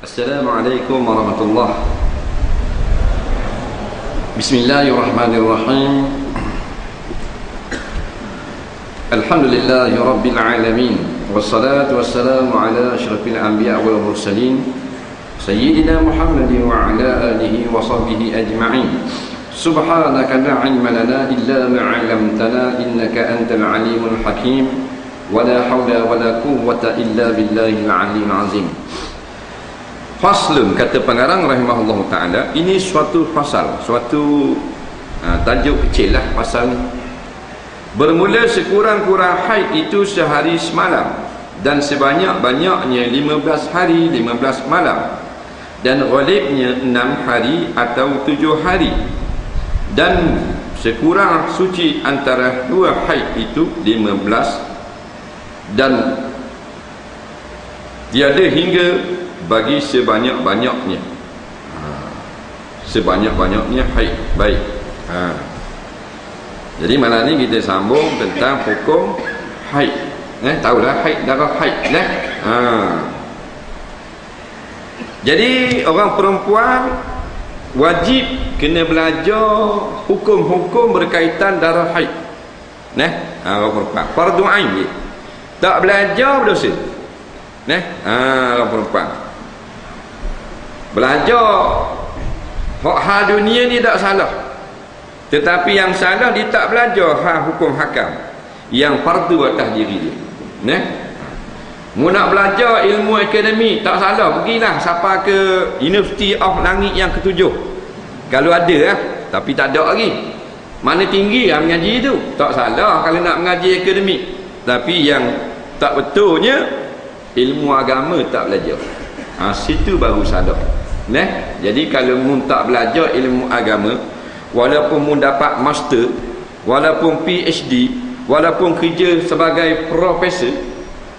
Assalamualaikum warahmatullahi. Bismillahirrahmanirrahim. Alhamdulillahi rabbil alamin. Wassalatu wassalamu ala asyrafil anbiya wal mursalin sayyidina Muhammadin wa ala alihi wa sahbihi ajma'in. Subhanaka la ilma lana illa ma 'allamtana innaka antal alimul hakim. Wa la hawla wa la quwwata illa billahil aliyyil azim. Faslun, kata pengarang rahimahullah ta'ala, ini suatu fasal, suatu tajuk kecil lah pasal ni. Bermula sekurang-kurang haid itu sehari semalam, dan sebanyak-banyaknya 15 hari 15 malam, dan ghalibnya 6 hari atau 7 hari, dan sekurang suci antara 2 haid itu 15, dan tiada hingga bagi sebanyak-banyaknya sebanyak-banyaknya haid. Baik, jadi malam ni kita sambung tentang hukum haid. Tahulah haid, darah haid lah. Jadi orang perempuan wajib kena belajar hukum-hukum berkaitan darah haid. Orang perempuan fardu ain je. Tak belajar berdosa. Orang perempuan belajar hak dunia ni tak salah, tetapi yang salah dia tak belajar hukum hakam yang fardu atas diri dia. Mu nak belajar ilmu akademik tak salah, pergilah siapa ke University of Langit yang ketujuh kalau ada tapi tak ada lagi. Mana tinggi mengaji tu tak salah kalau nak mengaji akademik, tapi yang tak betulnya ilmu agama tak belajar. Situ baru salah. Jadi kalau mu tak belajar ilmu agama, walaupun mu dapat master, walaupun PhD, walaupun kerja sebagai profesor,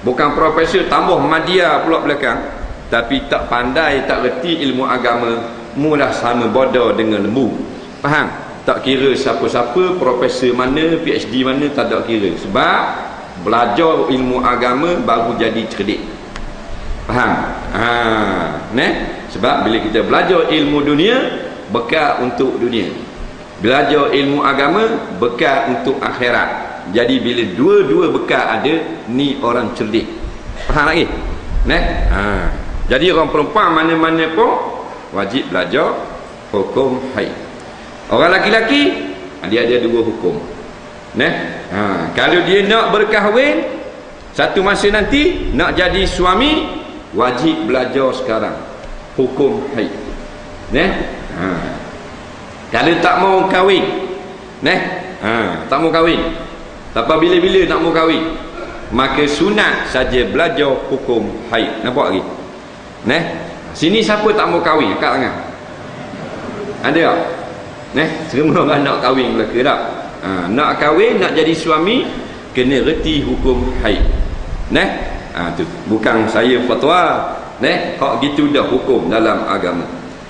bukan profesor tambah madya pula belakang, tapi tak pandai, tak reti ilmu agama, mulah sama bodoh dengan lembu. Faham? Tak kira siapa-siapa, profesor mana, PhD mana, tak ada kira. Sebab belajar ilmu agama baru jadi cerdik. Faham? Sebab bila kita belajar ilmu dunia, bekal untuk dunia. Belajar ilmu agama, bekal untuk akhirat. Jadi bila dua-dua bekal ada, ni orang cerdik. Faham lagi? Jadi orang perempuan mana-mana pun wajib belajar hukum haid. Orang laki-laki dia ada 2 hukum. Kalau dia nak berkahwin satu masa nanti, nak jadi suami, wajib belajar sekarang hukum haid. Kalau tak mau kahwin, tak mau kahwin, tak apa bila-bila nak mau kahwin, maka sunat saja belajar hukum haid. Nampak lagi? Sini siapa tak mau kahwin? Angkat tangan. Ada tak? Semua orang nak kahwin belaka tak? Nak kahwin, nak jadi suami, kena reti hukum haid. Tu bukan saya fatwa, hak gitu dah hukum dalam agama.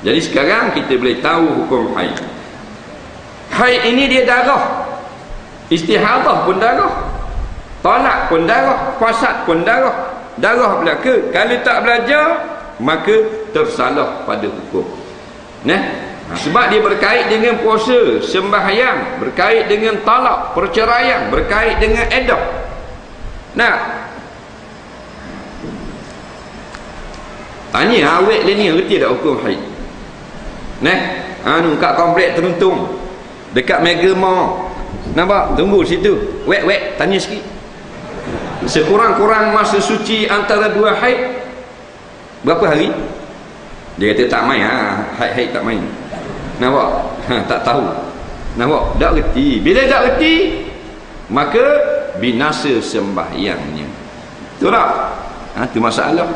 Jadi sekarang kita boleh tahu hukum haid. Haid ini dia darah. Istihadah pun darah, talak pun darah, fasad pun darah. Darah belaka. Kalau tak belajar, maka tersalah pada hukum. Sebab dia berkait dengan puasa, sembahyang, berkait dengan talak, perceraian, berkait dengan iddah. Tanya awet dia ni reti tak hukum haid? Kat komplek Teruntung, dekat Mega Mall, nampak? Tunggu situ, wet tanya sikit. Sekurang-kurang masa suci antara 2 haid berapa hari? Dia kata tak main. Haid tak main. Nampak? Tak tahu. Nampak? Tak reti. Bila tak reti, maka binasa sembahyangnya. Betul tak? Itu masalah.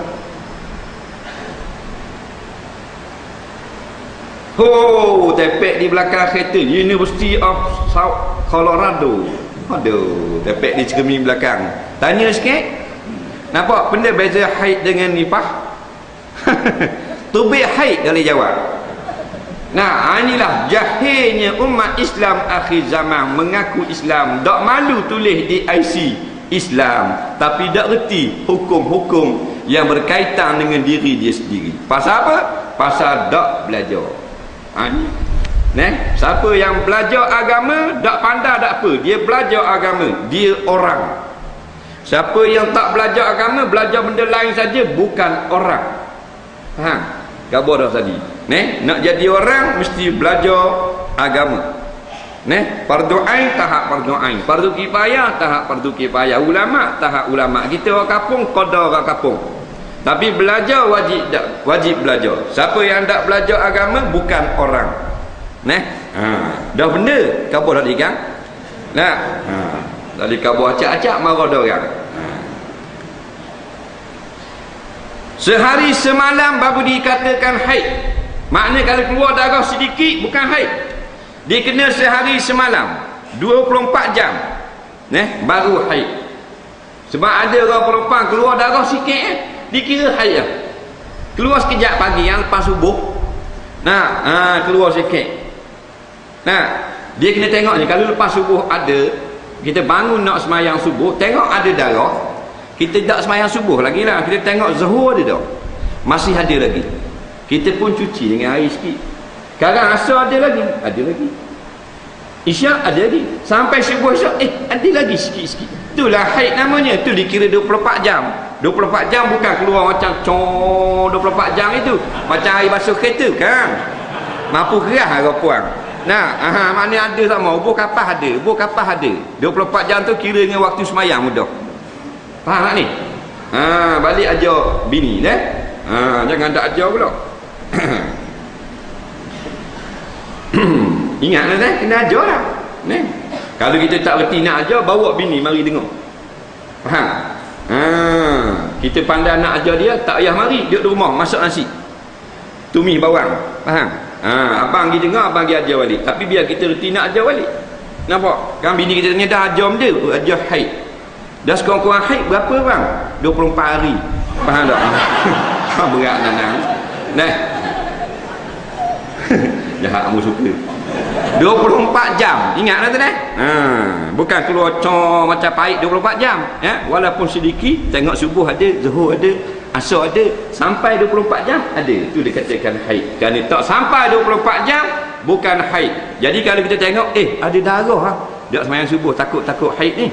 Tepek di belakang kereta University of South Colorado. Aduh, tepek di cermin belakang. Tanya sikit. Nampak benda beza haid dengan nifas? Tubik haid dia boleh jawab. Inilah jahilnya umat Islam akhir zaman, mengaku Islam, tak malu tulis di IC Islam, tapi tak reti hukum-hukum yang berkaitan dengan diri dia sendiri. Pasal apa? Pasal tak belajar. Siapa yang belajar agama tak pandai tak apa, dia belajar agama, dia orang. Siapa yang tak belajar agama, belajar benda lain saja, bukan orang. Khabar dah tadi. Nak jadi orang mesti belajar agama. Fardu ain tahap fardu ain, fardu kifayah tahap fardu kifayah, ulama tahap ulama. Kita orang kampung, qada orang kampung. Tapi belajar wajib belajar. Siapa yang tak belajar agama bukan orang. Dah benda khabar dah digang. Tadi khabar acak-acak marah dah orang. Sehari semalam baru dikatakan haid. Maknanya kalau keluar darah sedikit bukan haid. Dia kena sehari semalam 24 jam baru haid. Sebab ada orang perempuan keluar darah sikit dikira haid lah. Keluar sekejap pagi yang lepas subuh, keluar sikit. Dia kena tengok ni, kalau lepas subuh ada, kita bangun nak semayang subuh, tengok ada darah, kita tak semayang subuh lagi lah, kita tengok zuhur ada tak, masih ada lagi, kita pun cuci dengan air sikit. Sekarang asar ada lagi, isyak ada lagi, sampai subuh isyak ada lagi sikit-sikit. Itulah haid namanya. Itu dikira 24 jam. 24 jam bukan keluar macam 24 jam itu macam air basuh kereta kan, mampu gerah lah puan. Maknanya ada sama, ubur kapas ada, 24 jam tu kira dengan waktu semayang mudah. Faham tak ni? Balik ajar bini jangan tak ajar pula. Ingatlah kena ajar lah. Kalau kita tak reti nak ajar, bawa bini mari dengar. Faham? Kita pandai nak ajar dia, tak payah mari, duduk di rumah masak nasi, tumis bawang. Faham? Abang pergi dengar, abang pergi ajar balik. Tapi biar kita reti nak ajar balik. Nampak? Kan bini kita tanya dah ajar benda, ajar haid. Dah sekurang-kurang haid berapa bang? 24 hari. Faham tak? Berat nanang. Jahat kamu suka 24 jam. Ingatlah tu bukan keluar macam pahit 24 jam walaupun sedikit. Tengok subuh ada, zuhur ada, asar ada, sampai 24 jam ada. Itu dikatakan haid. Kerana tak sampai 24 jam bukan haid. Jadi kalau kita tengok ada darah tak sembahyang subuh, takut haid ni.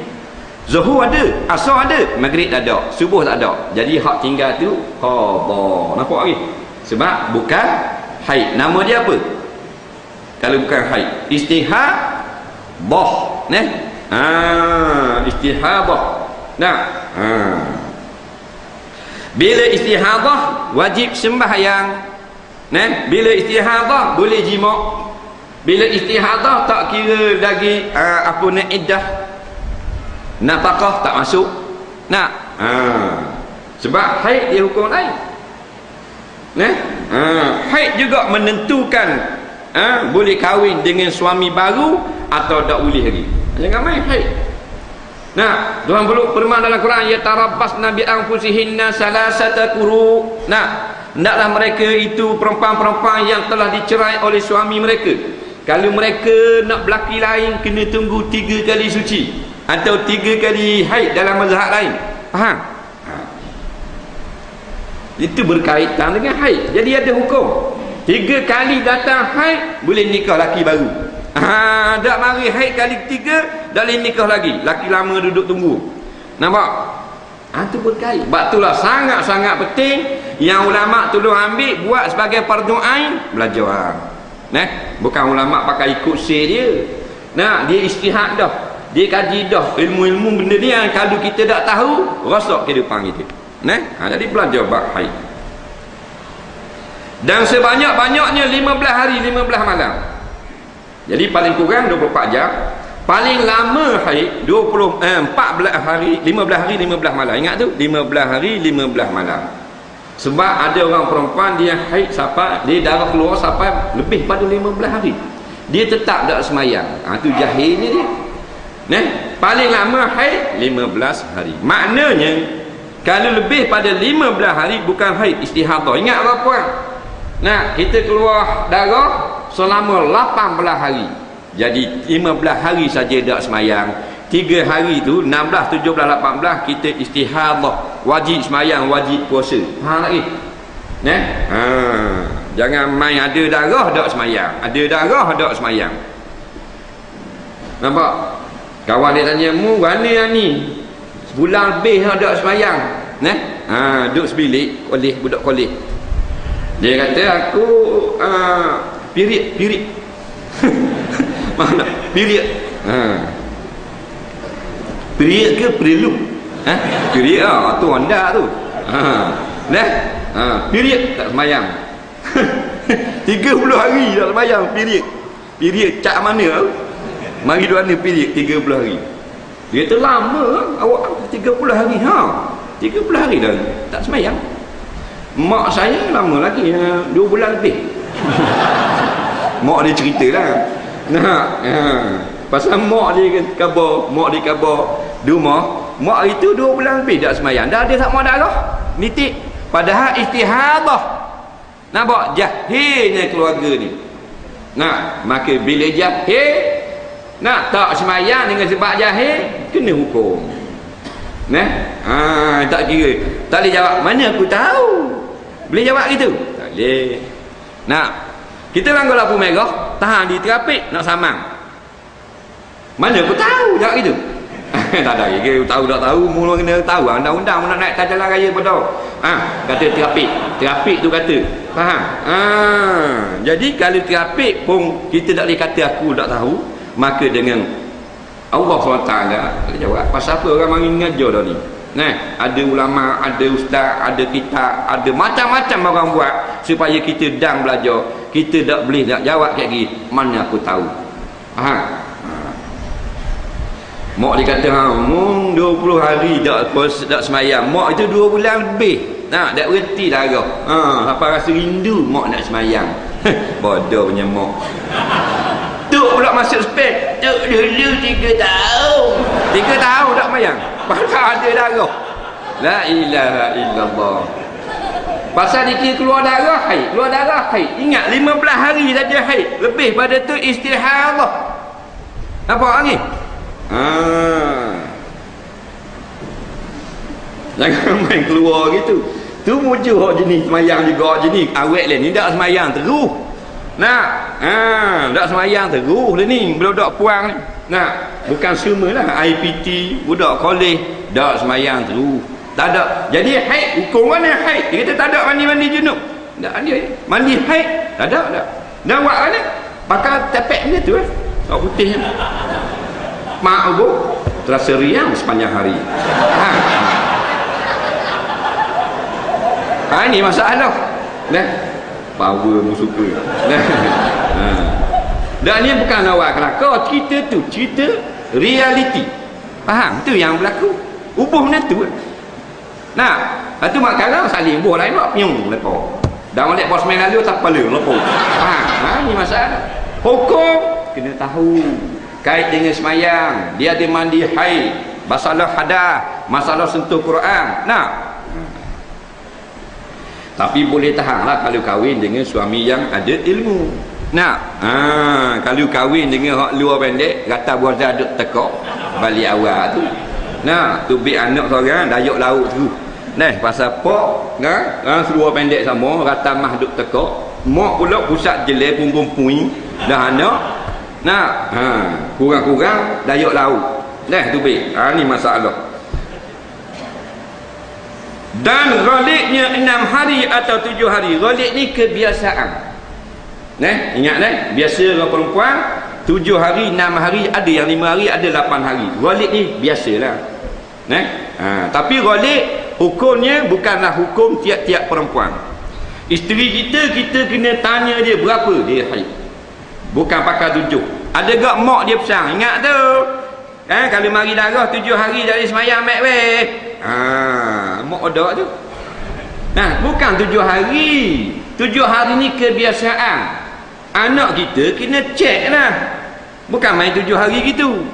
Zuhur ada, asar ada, maghrib tak ada, subuh tak ada. Jadi hak tinggal tu khabar. Nampak lagi? Sebab bukan haid. Nama dia apa? Kalau bukan haid, istihadah. Istihadah. Bila istihadah wajib sembahyang. Bila istihadah boleh jima'. Bila istihadah tak kira lagi iddah, nafkah tak masuk. Sebab haid dia hukum lain. Haid juga menentukan boleh kahwin dengan suami baru atau tak boleh lagi. Jangan main haid. Tuhan belum firman dalam Quran, ya tarabbasna bi anfusihinna salasata quru. Hendaklah mereka itu perempuan-perempuan yang telah dicerai oleh suami mereka, kalau mereka nak berlaki lain kena tunggu 3 kali suci atau 3 kali haid dalam mazhab lain. Faham? Itu berkaitan dengan haid. Jadi ada hukum 3 kali datang haid boleh nikah laki baru. Tak mari haid kali 3 dah boleh nikah lagi, laki lama duduk tunggu. Nampak? Itu berkait. Sebab itulah sangat-sangat penting yang ulama tolong ambil buat sebagai fardu ain, belajar. Bukan ulama pakai ikut say dia. Dia istihad dah, dia kaji dah ilmu-ilmu benda ni yang kalau kita tak tahu rosak kehidupan kita. Jadi belajar bab haid. Dan sebanyak-banyaknya 15 hari 15 malam. Jadi paling kurang 24 jam. Paling lama haid 14 hari 15 hari 15 malam. Ingat tu, 15 hari 15 malam. Sebab ada orang perempuan dia haid sampai dia darah keluar sampai lebih pada 15 hari. Dia tetap tak semayang. Tu jahilnya dia. Paling lama haid 15 hari. Maknanya kalau lebih pada 15 hari bukan haid, istihadah. Ingat apa puan? Kita keluar darah selama 18 hari. Jadi 15 hari saja tak semayang. 3 hari tu 16, 17, 18 kita istihadah. wajib semayang, wajib puasa. Faham lagi? Jangan main ada darah tak semayang, ada darah tak semayang. Nampak? Kawan dia tanya, mu mana yang ni? Sebulan lebih tak semayang. Duduk sebilik kolej, budak kolej. Dia kata aku period. Mana? Period. Period ke prelude? Period tu anda tu. Period tak semayang. 30 hari tak semayang period. Period cak mana tu? Mari dua ni period 30 hari. Dia kata lama awak 30 hari. 30 hari dah tak semayang. Mak saya lama lagi 2 bulan lebih. Mak dia ceritalah. Pasal mak dia khabar di rumah, mak itu 2 bulan lebih tak semayang. Dah ada tak mau darah. Nitik. Padahal istihadah. Nampak jahilnya keluarga ni. Maka bila jahil tak semayang dengan sebab jahil, kena hukum. Tak kira. Tak boleh jawab, mana aku tahu. Boleh jawab gitu? Tak boleh. Kita langgar lampu merah, tahan di trafik nak samang. Mana aku tahu jawab gitu? Tak ada kira tahu tak tahu, mula kena tahu undang-undang nak naik jalan raya pun tahu. Kata trafik tu kata. Faham? Jadi kalau trafik pun kita tak boleh kata aku tak tahu, maka dengan Allah SWT boleh jawab. Pasal apa orang mari mengajar dah ni? Ada ulama, ada ustaz, ada kitab, ada macam-macam orang buat supaya kita dang belajar. Kita tak boleh nak jawab kayak gini, mana aku tahu. Mak dia kata 20 hari tak semayang. Mak itu 2 bulan lebih tak berhenti darah. Apa rasa rindu mak nak semayang. Bodoh punya mak. Tuk pula masuk spek. Tuk dulu 3 tahun. 3 tahun tak semayang. Pasal ada darah. La ilaha illallah. Pasal dia keluar darah haid. Keluar darah haid. Ingat 15 hari saja haid. Lebih pada tu istihadah. Nampak ni? Jangan main keluar gitu. Tu muncul hak jenis semayang juga jenis awet lah ni tak semayang terus. Tak semayang terus lah ni budak puang ni. Bukan semualah IPT budak kolej tak semayang terus. Tak ada. Jadi haid hukum mana haid? Dia kata tak ada mandi junub. Tak ada. Mandi haid tak ada. Dah buat mana? Pakai tepek dia tu tak putih. Mak Abu terasa riang sepanjang hari. Ini masalah. Power mu suka. Dan ni bukan awak kelakar. Cerita tu cerita reality. Faham? Tu yang berlaku. Ubuh benda tu. Lepas tu mak kalah saling buah lain buat piung lepas. Dah balik pos main lalu tak kepala lepas. Faham? Ni masalah. Hukum kena tahu. Kait dengan semayang, dia ada mandi haid, masalah hadas, masalah sentuh Quran. Tapi boleh tahan lah kalau kahwin dengan suami yang ada ilmu. Kalau kahwin dengan hak luar pendek, kata buat duk tekok balik awal tu. Tu bi anak seorang dayuk laut tu. Pasal pok seluar pendek sama, rata mah duk tekok. Mak pula pusat jelai pung-pung dah anak. Kurang-kurang dayuk laut. Tu baik. Ni masalah. Dan ghaliknya 6 hari atau 7 hari. Ghalik ni kebiasaan. Ingat biasa orang perempuan 7 hari, 6 hari, ada yang 5 hari, ada 8 hari. Ghalik ni biasalah. Tapi ghalik hukumnya bukanlah hukum tiap-tiap perempuan. Isteri kita kena tanya dia berapa dia haid. Bukan pakai 7. Ada gak mak dia pesan. Ingat tu. Kalau mari darah 7 hari dari semayang mek weh. Mak ada tu. Bukan 7 hari. 7 hari ni kebiasaan. Anak kita kena cek lah. Bukan main 7 hari gitu.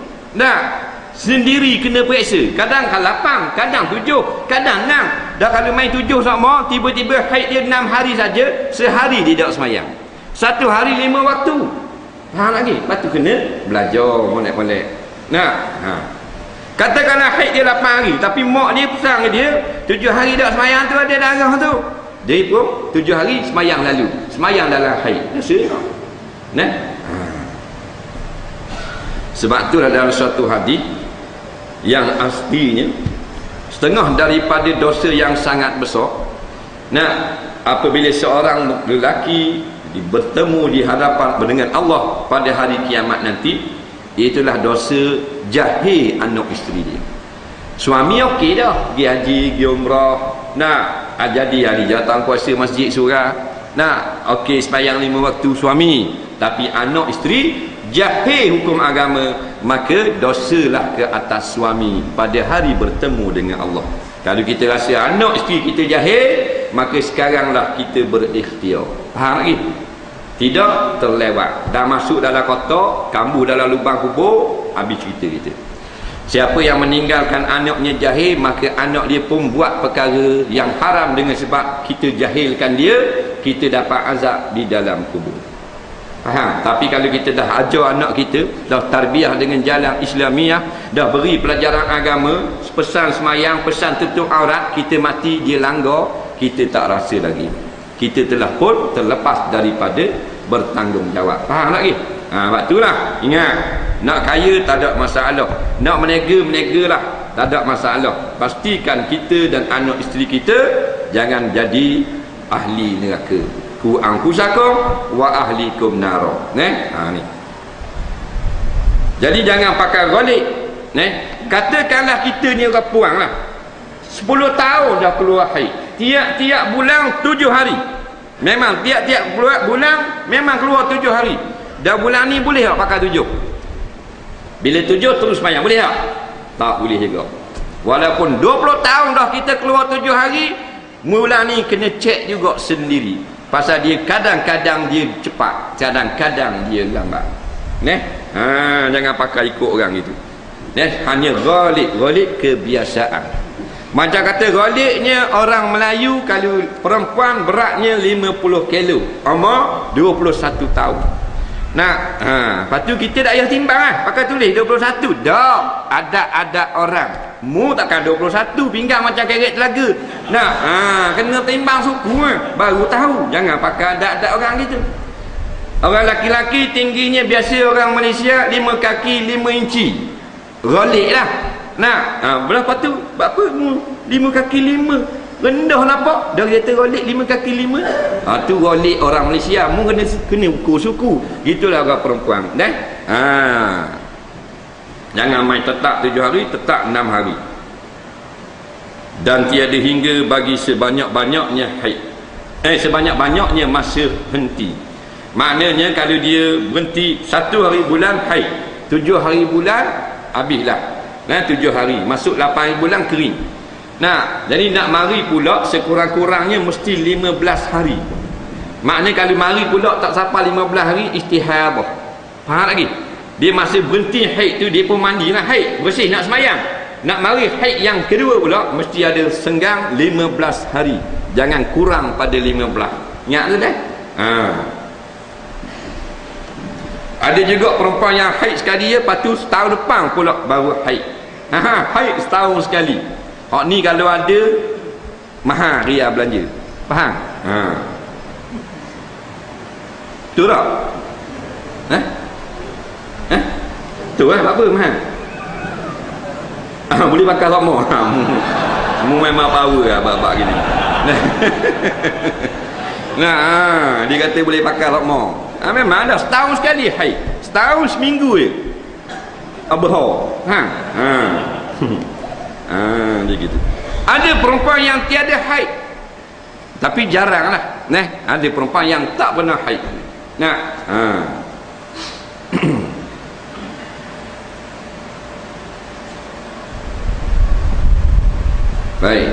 Sendiri kena periksa. Kadang 8, kadang 7, kadang 6. Dah kalau main 7 sama, tiba-tiba haid dia 6 hari saja, sehari dia tak semayang. 1 hari 5 waktu. Faham lagi? Lepas tu kena belajar molek-molek. Katakanlah haid dia 8 hari, tapi mak dia pesan ke dia 7 hari dah semayang tu ada darah tu. Dia pun 7 hari semayang lalu. Semayang dalam haid. Nah. Sebab tu dalam suatu hadis yang aslinya setengah daripada dosa yang sangat besar. Nah, apabila seorang lelaki bertemu di hadapan dengan Allah pada hari kiamat nanti, itulah dosa jahil anak isteri dia. Suami okey dah, pergi haji, pergi umrah, nak jadi hari jatah kuasa masjid surah, nak okey sembahyang 5 waktu suami, tapi anak isteri jahil hukum agama, maka dosalah ke atas suami pada hari bertemu dengan Allah. Kalau kita rasa anak isteri kita jahil, maka sekaranglah kita berikhtiar. Faham lagi? Tidak terlewat, dah masuk dalam kotak, kambuh dalam lubang kubur, habis cerita kita. Siapa yang meninggalkan anaknya jahil, maka anak dia pun buat perkara yang haram dengan sebab kita jahilkan dia, kita dapat azab di dalam kubur. Faham? Tapi kalau kita dah ajar anak kita, dah tarbiyah dengan jalan Islamiah, dah beri pelajaran agama, pesan semayang, pesan tutup aurat, kita mati dia langgar, kita tak rasa lagi. Kita telah pun terlepas daripada bertanggungjawab. Faham lagi? Sebab itulah, ingat, nak kaya tak ada masalah, nak menega lah, tak ada masalah. Pastikan kita dan anak isteri kita jangan jadi ahli neraka. Ku anfusakum wa ahlikum naro. Ni. Jadi jangan pakai ghalib. Katakanlah kita ni orang puang lah, 10 tahun dah keluar haid, tiap-tiap bulan 7 hari. Memang tiap-tiap bulan memang keluar 7 hari. Dah bulan ni boleh tak pakai 7? Bila 7 terus sembahyang, boleh tak? Tak boleh juga. Walaupun 20 tahun dah kita keluar 7 hari, mula ni kena cek juga sendiri. Pasal dia kadang-kadang dia cepat, kadang-kadang dia lambat. Jangan pakai ikut orang itu. Hanya ghalib kebiasaan. Macam kata ghalibnya orang Melayu, kalau perempuan beratnya 50 kilo, umur 21 tahun. Lepas tu kita tak payah timbang lah, pakai tulis 21. Dah ada orang mu takkan 21 pinggang macam kerek telaga. Kena timbang suku baru tahu. Jangan pakai ada orang gitu. Orang laki-laki tingginya biasa orang Malaysia 5 kaki 5 inci, ghalib lah. Berapa tu? Berapa? 5 kaki 5. Rendah nampak? Dah kata ghalib 5 kaki 5. Tu ghalib orang Malaysia. Mu kena ukur suku. Gitulah orang perempuan. Jangan main tetap 7 hari, tetap 6 hari. Dan tiada hingga bagi sebanyak-banyaknya haid. Sebanyak-banyaknya masa henti. Maknanya kalau dia berhenti 1 hari bulan haid, 7 hari bulan habislah. 7 hari, masuk 8 hari bulan kering. Jadi nak mari pula sekurang-kurangnya mesti 15 hari. Maknanya kalau mari pula tak sampai 15 hari, istihadah. Faham lagi? Dia masih berhenti haid tu, dia pun mandi lah haid, bersih nak semayang. Nak mari haid yang kedua pula, mesti ada senggang 15 hari. Jangan kurang pada 15. Ingat tu dah? Ada juga perempuan yang haid sekali, lepas tu setahun depan pula baru haid. Haid setahun sekali. Hak ni kalau ada mahal dia belanja. Faham? Tu tak? Tu lah apa mahal? Boleh pakai lama. Mu memang power lah bab-bab gini. Dia kata boleh pakai lama. Memang dah setahun sekali haid. Setahun seminggu je. Abah. Dia gitu. Ada perempuan yang tiada haid, tapi jarang lah. Ada perempuan yang tak pernah haid. Baik.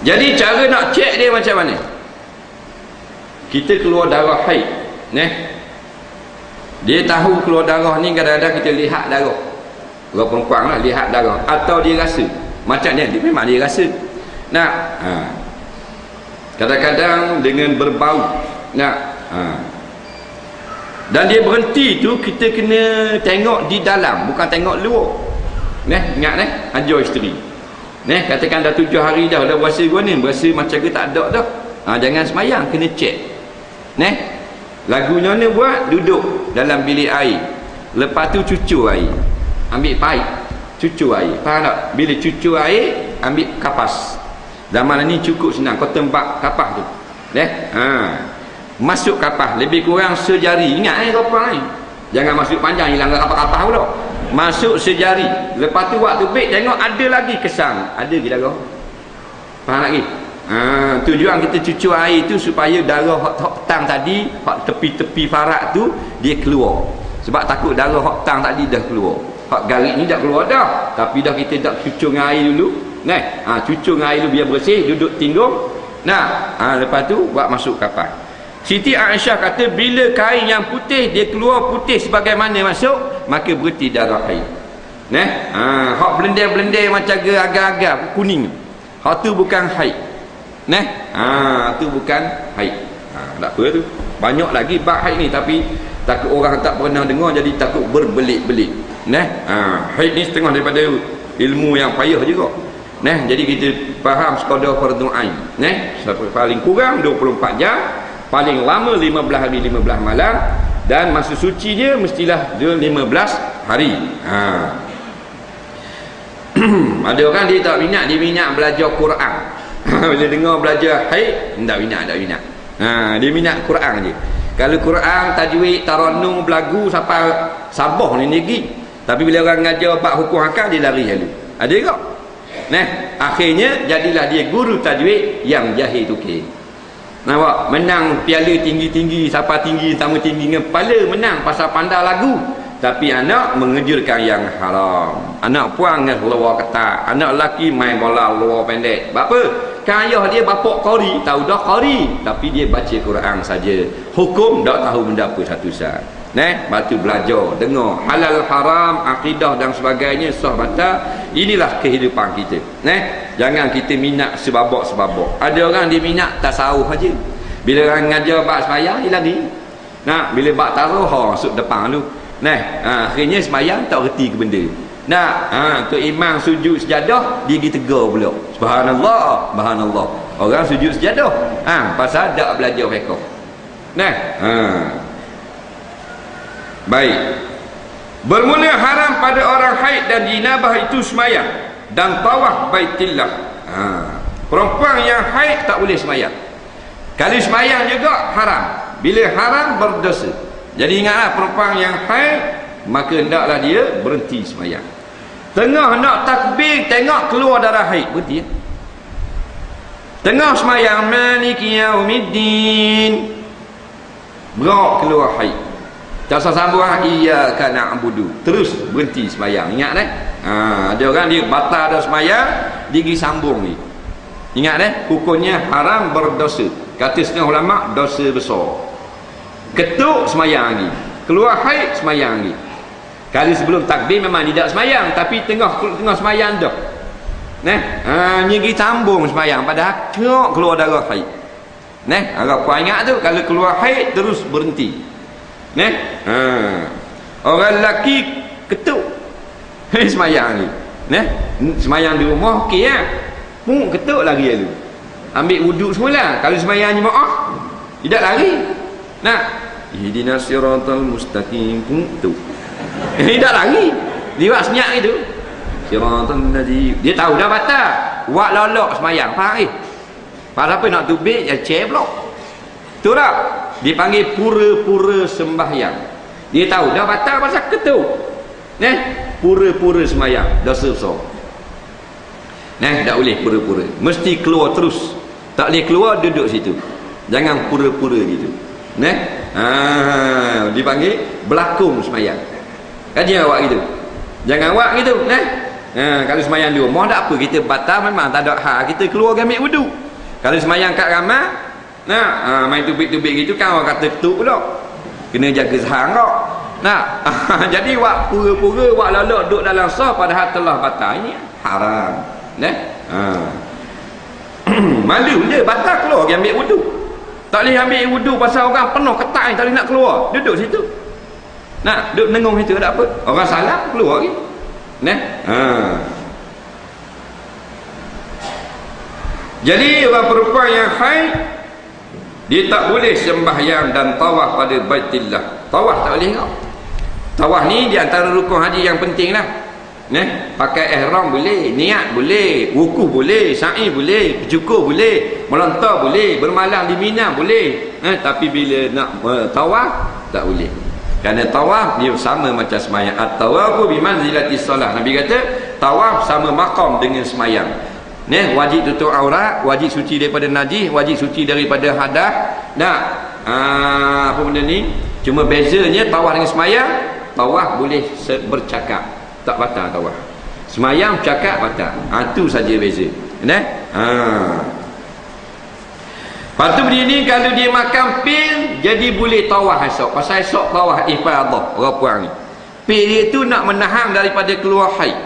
Jadi cara nak cek dia macam mana? Kita keluar darah haid, dia tahu keluar darah ni, kadang-kadang kita lihat darah. Orang perempuan lah lihat darah, atau dia rasa macam ni, memang dia rasa. Kadang-kadang dengan berbau. Dan dia berhenti tu, kita kena tengok di dalam, bukan tengok luar. Ingat ajar isteri. Katakan dah 7 hari dah berasa gua ni, berasa macam ke tak ada dah. Jangan semayang, kena cek. Lagunya ni buat duduk dalam bilik air. Lepas tu cucur air. Ambil paip, cucur air. Faham tak? Bila cucur air, ambil kapas. Zaman ni cukup senang, kau tembak kapas tu. Masuk kapas lebih kurang sejari. Ingat kapas ni. Jangan masuk panjang hilang kapas-kapas pula. Masuk sejari. Lepas tu waktu baik tengok ada lagi kesan. Ada lagi darah. Faham lagi? Tujuan kita cucur air tu supaya darah hak petang tadi, hak tepi-tepi farak tu dia keluar. Sebab takut darah hak petang tadi dah keluar. Hak garik ni dah keluar dah. Tapi dah kita dah cucur dengan air dulu. Cucur dengan air dulu biar bersih, duduk tinggung. Lepas tu buat masuk kapas. Siti Aisyah kata bila kain yang putih dia keluar putih sebagaimana masuk, maka berarti darah haid. Hak blender-blender macam agak-agak kuning. Hak tu bukan haid. Tu bukan haid. Tak apa tu. Banyak lagi bab haid ni tapi takut orang tak pernah dengar jadi takut berbelit-belit. Haid ni setengah daripada ilmu yang payah juga. Jadi kita faham sekadar fardu ain. Paling kurang 24 jam. Paling lama 15 hari 15 malam. Dan masa suci dia mestilah dia 15 hari. Ada orang dia tak minat, dia minat belajar Quran. Bila dengar belajar haid, tak minat. Dia minat Quran je. Kalau Quran, tajwid, taranum, belagu sampai Sabah ni lagi. Tapi bila orang ngajar bab hukum akal, dia lari lalu. Ada tak? Akhirnya jadilah dia guru tajwid yang jahil tukir. Nampak? Menang piala tinggi-tinggi, siapa tinggi, sama tinggi dengan kepala, menang pasal pandai lagu. Tapi anak mengejurkan yang haram. Anak puan dengan luar ketat. Anak lelaki main bola luar pendek. Sebab apa? Kan ayah dia bapak qari, tahu dah qari, tapi dia baca Quran saja. Hukum tak tahu benda apa satu sat. Batu belajar, dengar halal haram, akidah dan sebagainya, sah batal. Inilah kehidupan kita. Jangan kita minat sebabak-sebabak. Ada orang dia minat tasawuf aja. Bila orang ngajar bab sembahyang dia lari. Bila bab taruh masuk depan tu. Akhirnya sembahyang tak reti ke benda. Tu imam sujud sejadah dia pergi tegur pula. Subhanallah, subhanallah. Orang sujud sejadah. Pasal tak belajar fiqh. Baik. Bermula haram pada orang haid dan jinabah itu sembahyang dan tawaf Baitillah. Perempuan yang haid tak boleh sembahyang. Kalau sembahyang juga haram. Bila haram berdosa. Jadi ingatlah perempuan yang haid maka hendaklah dia berhenti sembahyang. Tengah nak takbir tengok keluar darah haid, berhenti. Tengah sembahyang maliki yaumiddin berak keluar haid. Tak usah sambung iyyaka na'budu. Terus berhenti sembahyang. Ingat ada orang dia batal dah sembahyang, dia pergi sambung ni. Ingat hukumnya haram berdosa. Kata setengah ulama dosa besar. Ketuk sembahyang lagi. Keluar haid sembahyang lagi. Kali sebelum takbir memang tidak sembahyang, tapi tengah sembahyang dah. Ni pergi sambung sembahyang padahal tengok keluar darah haid. Agak puan ingat tu kalau keluar haid terus berhenti. Orang lelaki ketuk semayang ni. Semayang di rumah okey ketuk lagi lalu. Ambil wuduk semula. Kalau semayang jemaah tidak lari. Ihdinas siratal mustaqim tu. Tidak lari. Dia buat senyap itu. Siratal ladzi. Dia tahu dah batal. Buat lolok semayang. Faham Pasal apa nak tubik ya ceblok. Tu tak? Dipanggil pura-pura sembahyang. Dia tahu dah batal pasal ketuk. Pura-pura sembahyang dosa besar. Tak boleh pura-pura. Mesti keluar terus. Tak boleh keluar duduk situ. Jangan pura-pura gitu. Dipanggil belakung sembahyang. Kajian awak gitu. Jangan awak gitu. Kalau sembahyang di rumah tak apa, kita batal memang tak ada hak. Kita keluar ambil wudu. Kalau sembahyang kat ramai main tubik-tubik gitu kan orang kata ketuk pula. Kena jaga sahang kau. Jadi wak pura-pura wak lolok duduk dalam sah padahal telah batal. Ini haram. Malu je batal keluar dia ambil wudu. Tak boleh ambil wudu pasal orang penuh ketat ni tak boleh nak keluar. Duduk situ. Duduk nengung situ tak apa. Orang salah keluar lagi. Jadi orang perempuan yang haid dia tak boleh sembahyang dan tawaf pada Baitillah. Tawaf tak boleh kau. Tawaf ni di antara rukun haji yang penting lah. Pakai ihram boleh, niat boleh, wukuf boleh, sa'i boleh, bercukur boleh, melontar boleh, bermalam di Mina boleh. Tapi bila nak tawaf tak boleh. Kerana tawaf dia sama macam sembahyang. At-tawafu bimanzilati solah. Nabi kata tawaf sama maqam dengan sembahyang. Wajib tutup aurat, wajib suci daripada najis, wajib suci daripada hadas. Apa benda ni? Cuma bezanya tawaf dengan sembahyang, tawaf boleh bercakap, tak batal tawaf. Sembahyang cakap batal. Itu saja beza. Lepas tu begini, kalau dia makan pil, jadi boleh tawaf esok. Pasal esok tawaf ifadah orang puan ni. Pil dia tu nak menahan daripada keluar haid.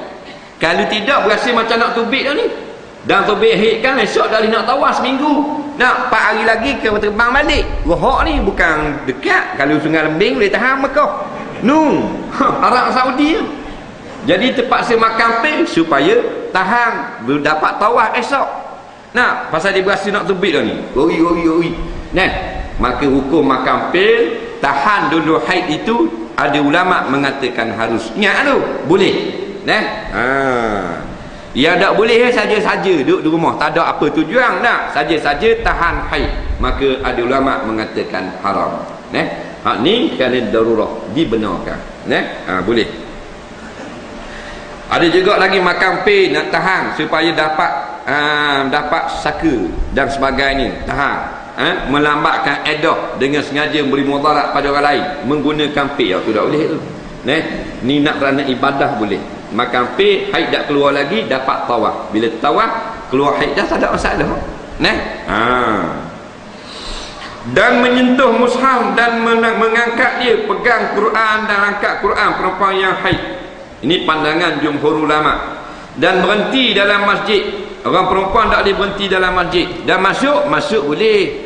Kalau tidak berasa macam nak tubik dah ni. Dan tubik haid kan esok dah nak tawaf seminggu. Nak 4 hari lagi ke terbang balik. Rohok ni bukan dekat. Kalau Sungai Lembing boleh tahan Mekah. Arab Saudi. Jadi terpaksa makan pil supaya tahan dapat tawaf esok. Pasal dia berasa nak tubik dah ni. Oi. Maka hukum makan pil tahan dulu haid itu ada ulama mengatakan harus. Ingat tu, boleh. Yang tak boleh saja-saja duduk di rumah, tak ada apa tujuan nak, saja-saja tahan haid, maka ada ulama mengatakan haram. Hak ni kerana darurah dibenarkan. Boleh. Ada juga lagi makan pil nak tahan supaya dapat saka dan sebagainya, tahan. Melambatkan edah dengan sengaja beri mudarat pada orang lain menggunakan pil, tu tak boleh tu. Ni nak kerana ibadah boleh. Makan pil, haid tak keluar lagi, dapat tawaf. Bila tawaf keluar haid dah, tak ada masalah. Dan menyentuh mushaf dan mengangkat dia, pegang Quran dan angkat Quran perempuan yang haid. Ini pandangan jumhur ulama. Dan berhenti dalam masjid. Orang perempuan tak boleh berhenti dalam masjid. Dan masuk boleh.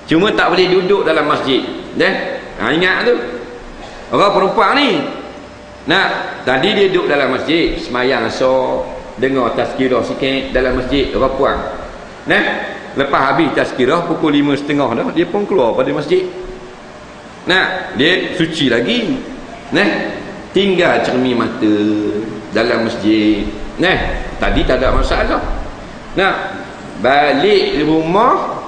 Cuma tak boleh duduk dalam masjid. Ingat tu. Orang perempuan ni, tadi dia duduk dalam masjid, semayang asar, dengar tazkirah sikit dalam masjid, orang puan. Lepas habis tazkirah pukul 5.30 dah, dia pun keluar pada masjid. Dia suci lagi. Tinggal cermin mata dalam masjid. Tadi tak ada masalah. Balik di rumah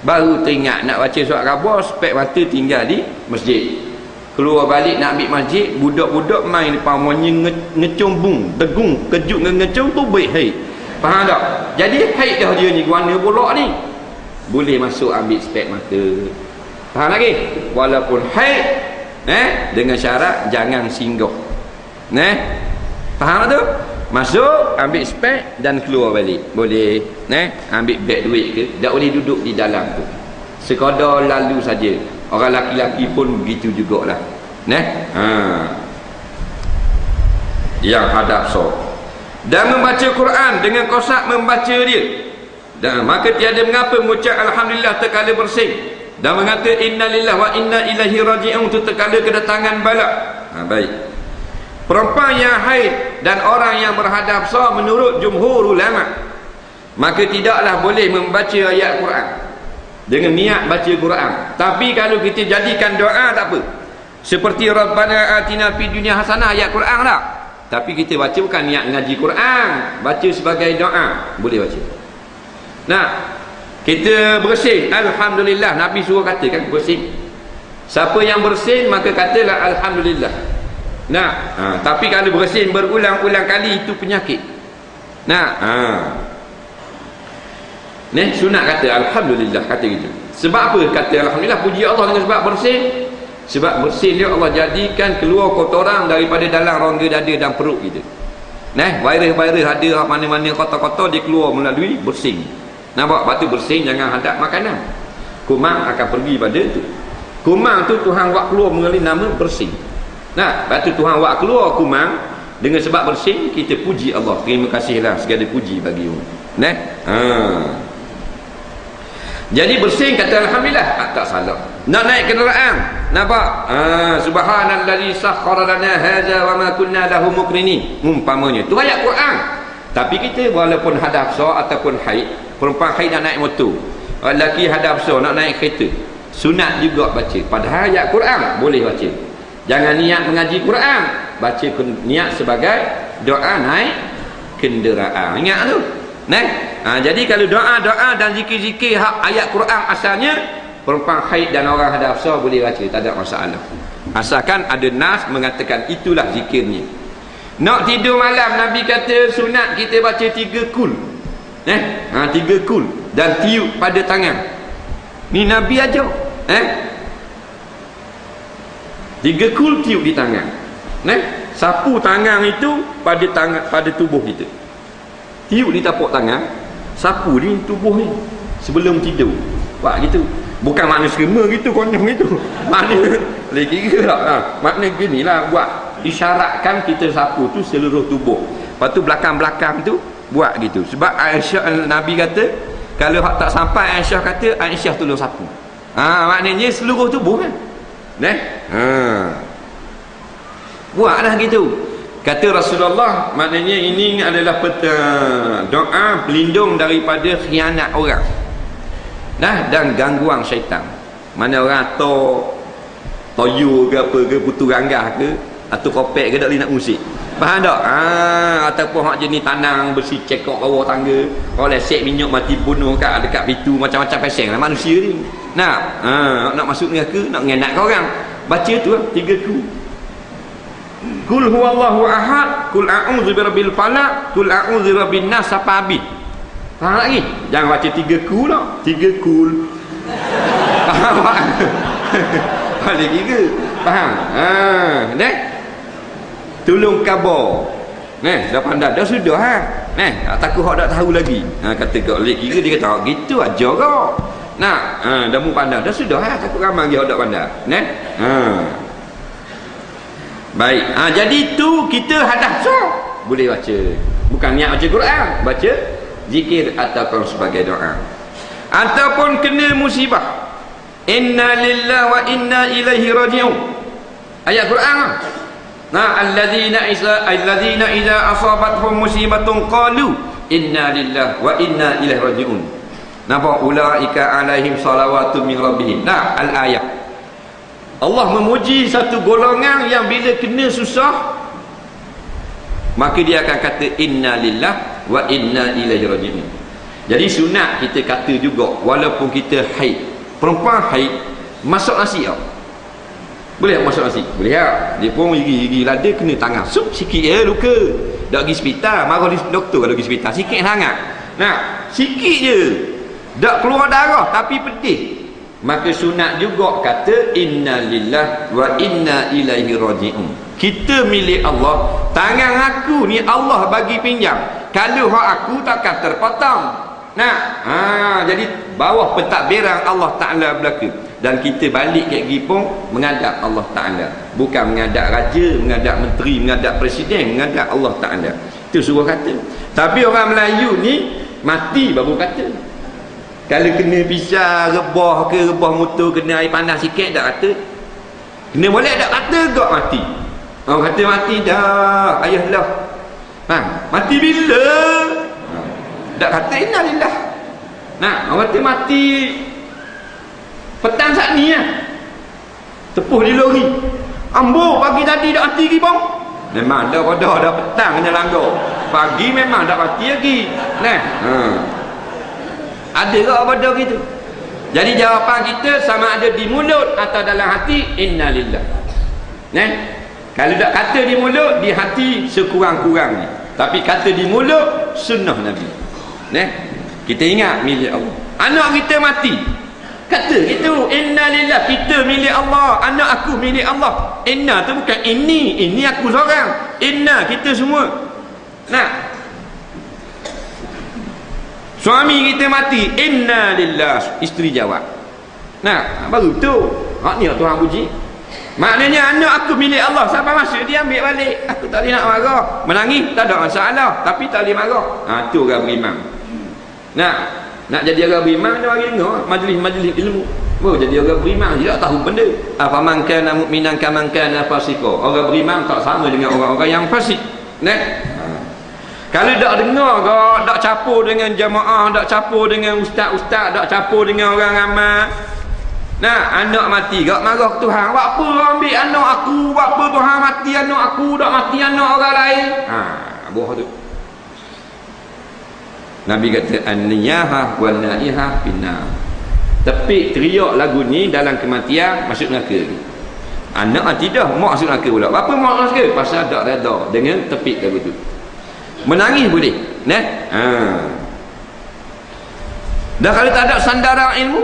baru teringat nak baca surat khabar, spek mata tinggal di masjid. Keluar balik nak ambil masjid, budak-budak main depan rumahnya ngecumbung, tegung, kejut dengan ngecung tu baik haid. Faham tak? Jadi haid dah dia ni, warna bolak ni. Boleh masuk ambil spek mata. Faham lagi? Walaupun haid, dengan syarat jangan singgah. Faham tu? Masuk, ambil spek dan keluar balik. Boleh. Ambil beg duit ke, tak boleh duduk di dalam tu. Sekadar lalu saja. Orang laki-laki pun begitu jugalah. Yang hadap so. Dan membaca Quran dengan kosak membaca dia. Dan maka tiada mengapa mengucap alhamdulillah terkala bersih. Dan mengata innalillah wa inna ilaihi raji'un tu terkala kedatangan bala. Baik. Perempuan yang haid dan orang yang berhadap so menurut jumhur ulama, maka tidaklah boleh membaca ayat Quran dengan niat baca Quran. Tapi kalau kita jadikan doa tak apa. Seperti Rabbana atina fid dunya hasanah, ayat Quran tak. Tapi kita baca bukan niat ngaji Quran, baca sebagai doa, boleh baca. Kita bersin, alhamdulillah. Nabi suruh katakan bersin. Siapa yang bersin maka katalah alhamdulillah. Tapi kalau bersin berulang-ulang kali itu penyakit. Sunat kata alhamdulillah, kata gitu. Sebab apa kata alhamdulillah, puji Allah dengan sebab bersin? Sebab bersin dia Allah jadikan keluar kotoran daripada dalam rongga dada dan perut kita. Virus-virus ada mana-mana kotor-kotor dia keluar melalui bersin. Nampak? Batu bersin, jangan hadap makanan. Kumang akan pergi pada tu. Kumang tu Tuhan buat keluar melalui nama bersin. Batu Tuhan buat keluar kumang dengan sebab bersin, kita puji Allah. Terima kasihlah, segala puji bagi Allah. Jadi bersin kata alhamdulillah, tak salah. Nak naik kenderaan, nampak? Subhanallazi sakhkhara lana hadza wa ma kunna lahu muqrinin. Umpamanya tu ayat Quran. Tapi kita walaupun hadaf sa ataupun haid, perempuan haid nak naik motor, lelaki hadaf sa nak naik kereta, sunat juga baca. Padahal ayat Quran boleh baca. Jangan niat mengaji Quran, baca niat sebagai doa naik kenderaan. Ingat tu. Jadi kalau doa-doa dan zikir-zikir ayat Quran asalnya, perempuan haid dan orang hadaf sa boleh baca, tak ada masalah. Asalkan ada nas mengatakan itulah zikirnya. Nak tidur malam, Nabi kata sunat kita baca 3 kul. 3 kul dan tiup pada tangan. Ni Nabi ajar. 3 kul tiup di tangan. Sapu tangan itu pada tangan, pada tubuh kita. Tiup di tapak tangan, sapu di tubuh ni sebelum tidur. Buat gitu. Bukan makna serema gitu, konyol gitu. Makna boleh kira tak? Makna ginilah, buat isyaratkan kita sapu tu seluruh tubuh. Lepas tu belakang-belakang tu buat gitu. Sebab Aisyah, Nabi kata kalau hak tak sampai, Aisyah kata Aisyah tolong sapu. Maknanya seluruh tubuh kan. Buatlah gitu. Kata Rasulullah, maknanya ini adalah doa pelindung daripada khianat orang dan gangguan syaitan. Mana orang toyo ke apa ke, putu ranggah ke, atau kopek ke, tak boleh nak musik. Faham tak? Ataupun hak jenis tanang besi cekok bawah tangga, kalau lesek minyak mati bunuh kat dekat pintu, macam-macam peseng lah manusia ni. Nak masuk neraka, nak mengenakkan orang, baca tu lah 3 ku. Kul huwallahu ahad, kul a'udzu birabbil falaq, kul a'udzu birabbin nas, sampai habis. Faham lagi? Jangan baca 3 kul lah, 3 kul. Faham tak? Boleh kira. Faham? Tolong khabar. Dah pandai dah sudah takut hak tak tahu lagi. Kata kau boleh kira, dia kata gitu aja kau. Dah mu pandai dah sudah takut ramai dia hak tak pandai. Baik. Jadi tu kita hadaf boleh baca. Bukan niat baca Quran, baca zikir ataupun sebagai doa. Ataupun kena musibah. Inna lillahi wa inna ilaihi raji'un. Ayat Quran. Alladzina idza asabatuhum musibatun qalu inna lillahi wa inna ilaihi raji'un. Nampak? Ulaika alaihim salawatun min rabbihim. Al-ayat. Allah memuji satu golongan yang bila kena susah, maka dia akan kata inna lillah wa inna ilaihi raji'un. Jadi sunat kita kata juga, walaupun kita haid, perempuan haid masak nasi tau. Boleh tak masak nasi? Boleh tak? Dia pun gigi lada kena tangan sup sikit luka. Tak pergi hospital, marah doktor kalau pergi hospital, sikit sangat. Sikit je, tak keluar darah tapi pedih. Maka sunat juga kata inna lillah wa inna ilaihi raji'un. Kita milik Allah. Tangan aku ni Allah bagi pinjam. Kalau hak aku takkan terpotong. Jadi bawah pentadbiran Allah Ta'ala belaka. Dan kita balik kat Gipong menghadap Allah Ta'ala. Bukan menghadap raja, menghadap menteri, menghadap presiden, menghadap Allah Ta'ala. Itu suruh kata. Tapi orang Melayu ni mati baru kata. Kalau kena pisah, rebah ke, rebah motor, kena air panas sikit, tak kata. Kena boleh tak kata, gak mati. Orang kata mati dah, ayah lah. Mati bila? Tak kata innalillah. Orang kata mati petang saat ni lah. Tepuh di lori. Ambo pagi tadi dah mati lagi bang. Memang dah petang kena langgar. Pagi memang dah mati lagi. Ada ke apa dah gitu? Jadi jawapan kita sama ada di mulut atau dalam hati innalillah. Kalau tak kata di mulut, di hati sekurang-kurangnya. Tapi kata di mulut sunnah Nabi. Kita ingat milik Allah. Anak kita mati, kata gitu innalillah, kita milik Allah, anak aku milik Allah. Inna tu bukan ini aku seorang. Inna kita semua. Suami kita mati, inna lillah, isteri jawab. Baru tu hak ni Tuhan puji. Maknanya anak aku milik Allah. Sampai masa dia ambil balik, aku tak boleh nak marah. Menangis tak ada masalah, tapi tak boleh marah. Tu orang beriman. Nak jadi orang beriman dia mari dengar majlis-majlis ilmu. Oh, jadi orang beriman dia tak tahu benda. Apa man kana mu'minan kaman kana fasiqa. Orang beriman tak sama dengan orang-orang yang fasik. Kalau tak dengar ke, tak campur dengan jamaah, tak campur dengan ustaz-ustaz, tak campur dengan orang ramai. Nah, anak mati gak marah ke Tuhan. Buat apa ambil anak aku? Buat apa Tuhan mati anak aku, tak mati anak orang lain? Boh tu. Nabi kata an-niyahah wal naihah finnar. Tepik teriak lagu ni dalam kematian masuk neraka. Anak tidak mak masuk neraka pula. Apa mak masuk neraka? Pasal tak redha dengan tepik lagu tu. Menangis boleh, dah kalau tak ada sandaran ilmu,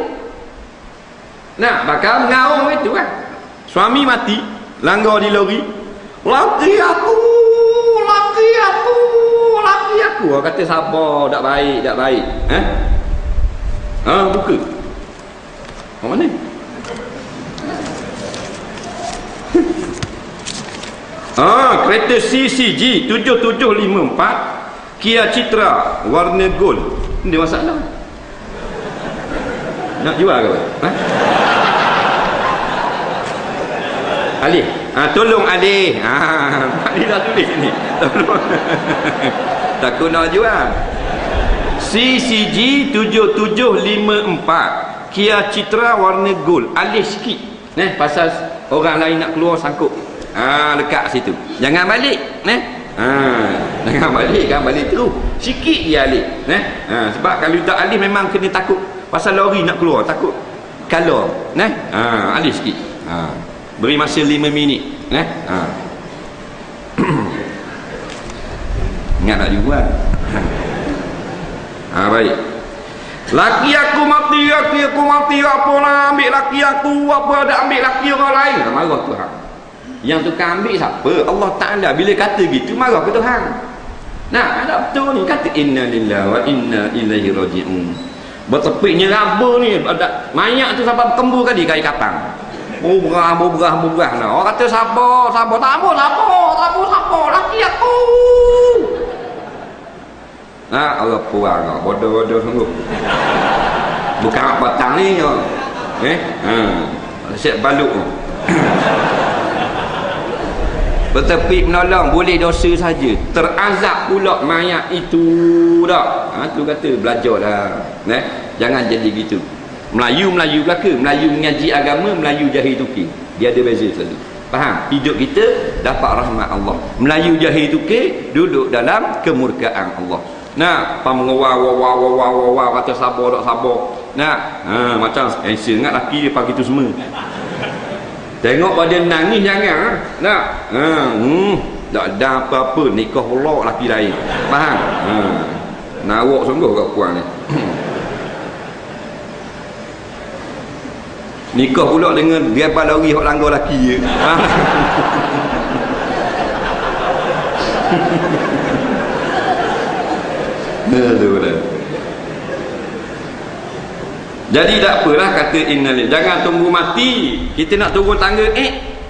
bakal mengarung itu kan. Suami mati, langgar di lori, laki aku. Orang kata sabar, tak baik. Buka. Mana? Kereta CCG 7754 Kia Citra warna gold. Ini masalah. Nak jual ke? Alih. Tolong Alih. Alih dah tulis ni. Tolong. Takut nak jual. CCG 7754 Kia Citra warna gold. Alih sikit. Pasal orang lain nak keluar sangkut. Dekat situ. Jangan balik, jangan balik kan, balik terus. Sikit dia alih, sebab kalau tak alih memang kena takut. Pasal lori nak keluar, takut kalau, alih sikit. Beri masa 5 minit, ingat nak jual. Baik. Laki aku mati, apa nak ambil laki aku, apa dah ambil laki orang lain. Marah Tuhan. Yang tukang ambil siapa? Allah Ta'ala. Bila kata gitu marah ke Tuhan. Ada betul ni. Kata inna lillahi wa inna ilaihi raji'un. Bertepiknya raba ni. Mayat tu sampai berkembur tadi kain kapang. Berah. Orang kata sabar. Tak apa sabar. Laki aku. Allah puang. Bodoh sungguh. Bukan batang ni. Siap baluk. Bertepi menolong boleh dosa saja, terazab pula mayat itu dah. Tu kata belajar dah. Jangan jadi gitu. Melayu belaka, Melayu mengaji agama, Melayu jahil tukir. Dia ada beza selalu. Faham? Hidup kita dapat rahmat Allah. Melayu jahil tukir duduk dalam kemurkaan Allah. Pamengawal kata sabar tak sabar. Macam ingat laki dia pagi tu semua. Tengok pada nangis jangan. Tak ada apa-apa nikah pula laki lain. Faham? Nawak sungguh kat puan ni. Nikah pula dengan dia lori hok langgar laki je. Jadi tak apalah kata innalillah. Jangan tunggu mati. Kita nak turun tangga,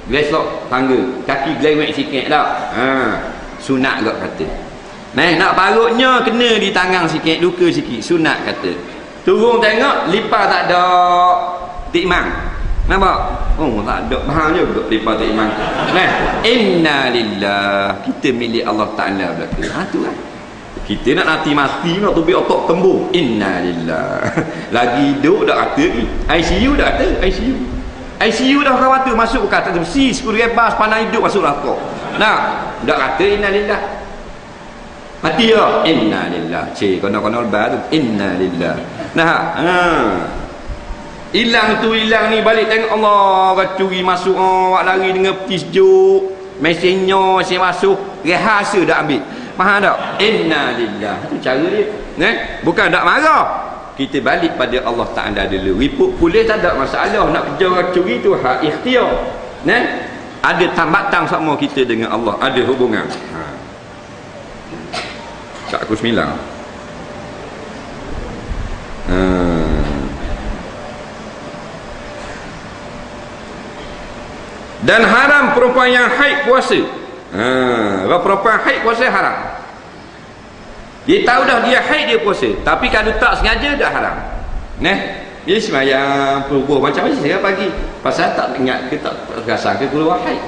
gelesok tangga. Kaki gelewek sikit dah. Sunat gak kata. Nak parutnya kena di tangan sikit, luka sikit. Sunat kata. Turun tengok, lipas tak ada tikmang. Nampak? Tak ada. Bahang juga lipas tikmang. Innalillah. Kita milik Allah Ta'ala berlaku. Tu lah. Kita nak nanti mati nak tubik otak tembur. Innalillah. Lagi hidup dah kata ni. ICU dah kata. ICU dah khawatir masuk kata besi 10,000 sepanjang hidup masuk neraka. Dah kata innalillah. Mati ya. Innalillah. Kono-kono lebar tu. Innalillah. Hilang tu hilang ni balik tengok Allah curi masuk lari dengan peti sejuk. Mesinnya masih masuk. Rahsia dah ambil. Faham tak? Innalillah. Itu cara dia. Bukan tak marah. Kita balik pada Allah Ta'ala dulu. Riput pulih tak ada masalah. Nak kejar orang curi tu hak ikhtiar. Ada tambatan sama kita dengan Allah. Ada hubungan. Kat aku 9. Dan haram perempuan yang haid puasa. Perempuan haid puasa haram. Dia tahu dah dia haid, dia puasa. Tapi kalau tak sengaja, dah haram. Dia semayang perubuh macam mana saya pagi. Pasal tak ingat ke, tak rasa ke keluar haid.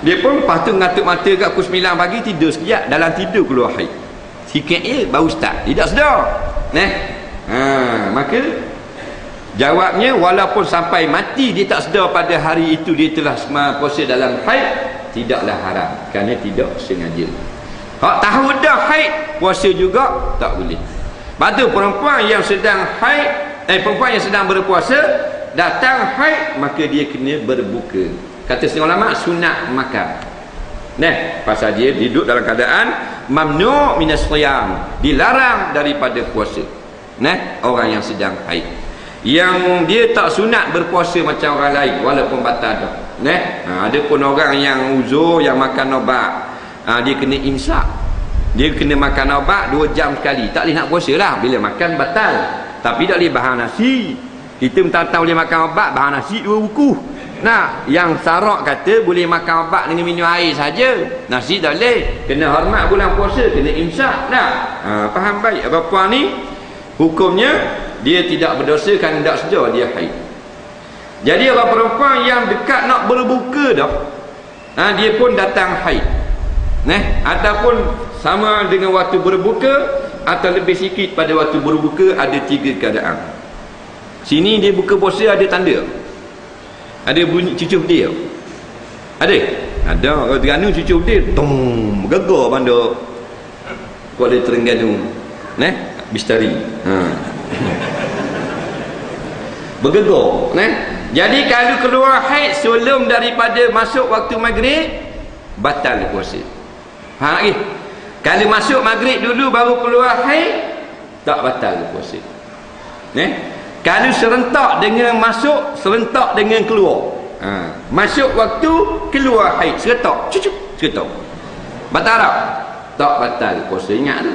Dia pun lepas tu ngatuk mata kat pukul 9 pagi, tidur sekejap. Dalam tidur keluar haid. Sikit baru start. Dia tak sedar. Maka jawabnya, walaupun sampai mati dia tak sedar pada hari itu dia telah puasa dalam haid, tidaklah haram. Kerana tidak sengaja. Hak tahu dah haid, puasa juga tak boleh. Lepas tu perempuan yang sedang haid, perempuan yang sedang berpuasa datang haid, maka dia kena berbuka. Kata setengah ulama, sunat makan. Pasal dia duduk dalam keadaan mamnu' minas shiyam, dilarang daripada puasa. Orang yang sedang haid, yang dia tak sunat berpuasa macam orang lain walaupun batal dah. Ada pun orang yang uzur, yang makan ubat, dia kena imsak. Dia kena makan ubat 2 jam sekali. Tak boleh nak puasa lah. Bila makan batal. Tapi tak boleh bahan nasi. Kita mentang-mentang boleh makan ubat, bahan nasi 2 buku. Yang Sarak kata boleh makan ubat dengan minum air saja. Nasi tak boleh. Kena hormat bulan puasa, kena imsak. Faham baik? Perempuan ni hukumnya dia tidak berdosa kerana tak sedar dia haid. Jadi orang perempuan yang dekat nak berbuka dah, dia pun datang haid. Ataupun sama dengan waktu berbuka atau lebih sikit pada waktu berbuka, ada 3 keadaan. Sini dia buka puasa ada tanda. Ada bunyi cucuk dia. Ada? Ada. Kalau Terengganu cucuk dia, tong, gegar bandar Kuala Terengganu. Bistari. Bergegar. Jadi kalau keluar haid sebelum daripada masuk waktu maghrib, batal puasa. Faham lagi? Kalau masuk maghrib dulu baru keluar haid, tak batal puasa. Kalau serentak dengan masuk, serentak dengan keluar. Masuk waktu, keluar haid, serentak, serentak. Batal tak? Tak batal puasa. Ingat tu.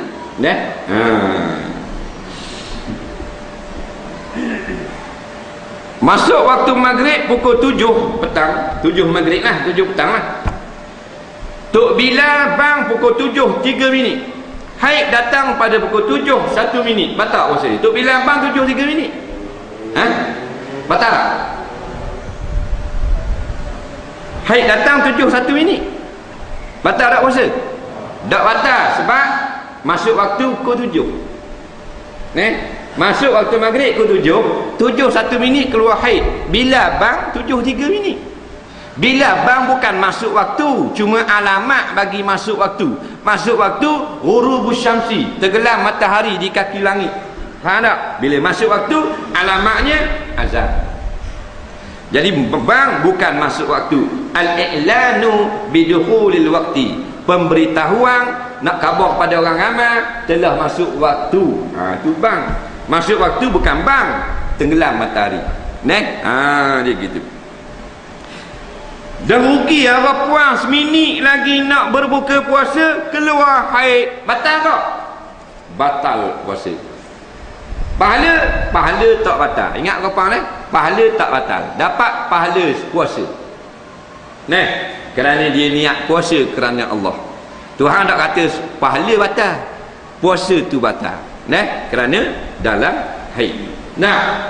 Masuk waktu maghrib pukul 7 petang, 7 maghrib lah, 7 petang lah. Tok Bilal bang pukul 7 3 minit. Haid datang pada pukul 7 1 minit. Batal puasa dia. Tok Bilal bang 7 3 minit. Batal tak? Haid datang 7 1 minit. Batal tak puasa? Tak batal sebab masuk waktu pukul 7. Masuk waktu maghrib pukul 7 1 minit keluar haid. Bila bang 7 3 minit. Bila bang bukan masuk waktu, cuma alamat bagi masuk waktu. Masuk waktu ghurubus syamsi, tenggelam matahari di kaki langit. Faham tak? Bila masuk waktu, alamatnya azan. Jadi bang bukan masuk waktu. Al-i'lanu bidukhulil waqti, pemberitahuan nak khabar pada orang ramai telah masuk waktu. Tu bang. Masuk waktu bukan bang tenggelam matahari. Dia gitu. Dah rugi apa puan seminit lagi nak berbuka puasa, keluar haid, batal tak? Batal puasa. Pahala tak batal. Ingat kau puan pahala tak batal. Dapat pahala puasa. Kerana dia niat puasa kerana Allah. Tuhan tak kata pahala batal, puasa tu batal. Kerana dalam haid.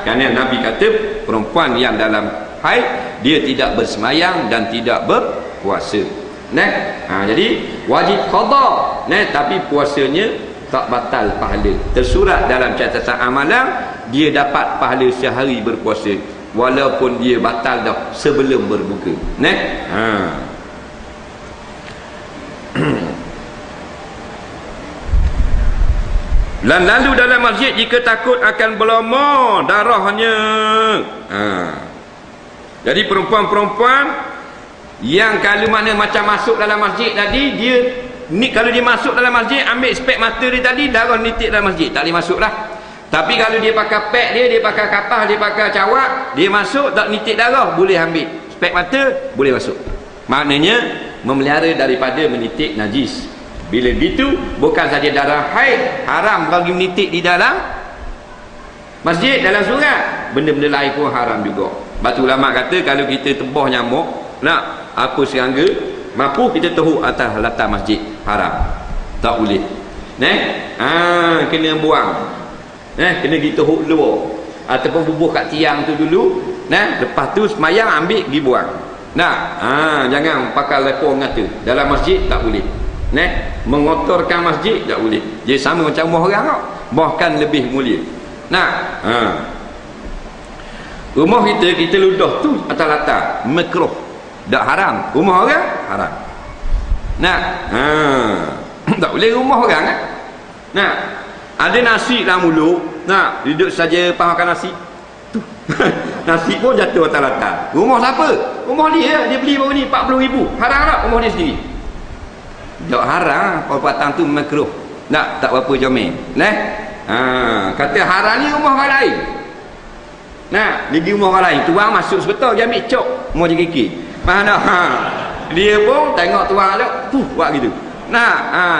Kerana Nabi kata perempuan yang dalam haid dia tidak bersemayang dan tidak berpuasa. Jadi wajib qada, tapi puasanya tak batal pahala. Tersurat dalam catatan amalan dia dapat pahala sehari berpuasa walaupun dia batal dah sebelum berbuka. Dan lalu dalam masjid jika takut akan berlama darahnya. Jadi perempuan-perempuan yang kalau mana macam masuk dalam masjid tadi, dia ni kalau dia masuk dalam masjid ambil spek mata dia tadi, darah nitik dalam masjid, tak boleh masuk lah. Tapi kalau dia pakai pek dia pakai kapas, dia pakai cawak, dia masuk tak nitik darah, boleh ambil spek mata, boleh masuk. Maknanya memelihara daripada menitik najis. Bila gitu bukan saja darah haid haram bagi menitik di dalam masjid, dalam surat, benda-benda lain pun haram juga. Batu ulama kata kalau kita tebah nyamuk, nak apa serangga, mampu kita teruk atas latar masjid, haram. Tak boleh. Kena buang. Kena gitu huk luar ataupun bubuh kat tiang tu dulu. Lepas tu semayang ambil pergi buang. Jangan pakai lepor ngata. Dalam masjid tak boleh. Mengotorkan masjid tak boleh. Jadi sama macam rumah orang tau. Bahkan lebih mulia. Rumah kita ludah tu atas latar makruh. Tak haram. Rumah orang haram. Tak boleh rumah orang kan. Ada nasi dalam mulut. Duduk saja pahakan nasi. Tu. Nasi pun jatuh atas latar. Rumah siapa? Rumah dia. Dia beli baru ni 40,000. Haram tak rumah dia sendiri? Tak haram. Perbuatan tu makruh. Tak berapa comel. Kata haram ni rumah orang lain. Pergi rumah orang lain. Tuang masuk sebetul dia ambil cok. Rumah dia kekek. Mana? Dia pun tengok tuang tu. Buat gitu.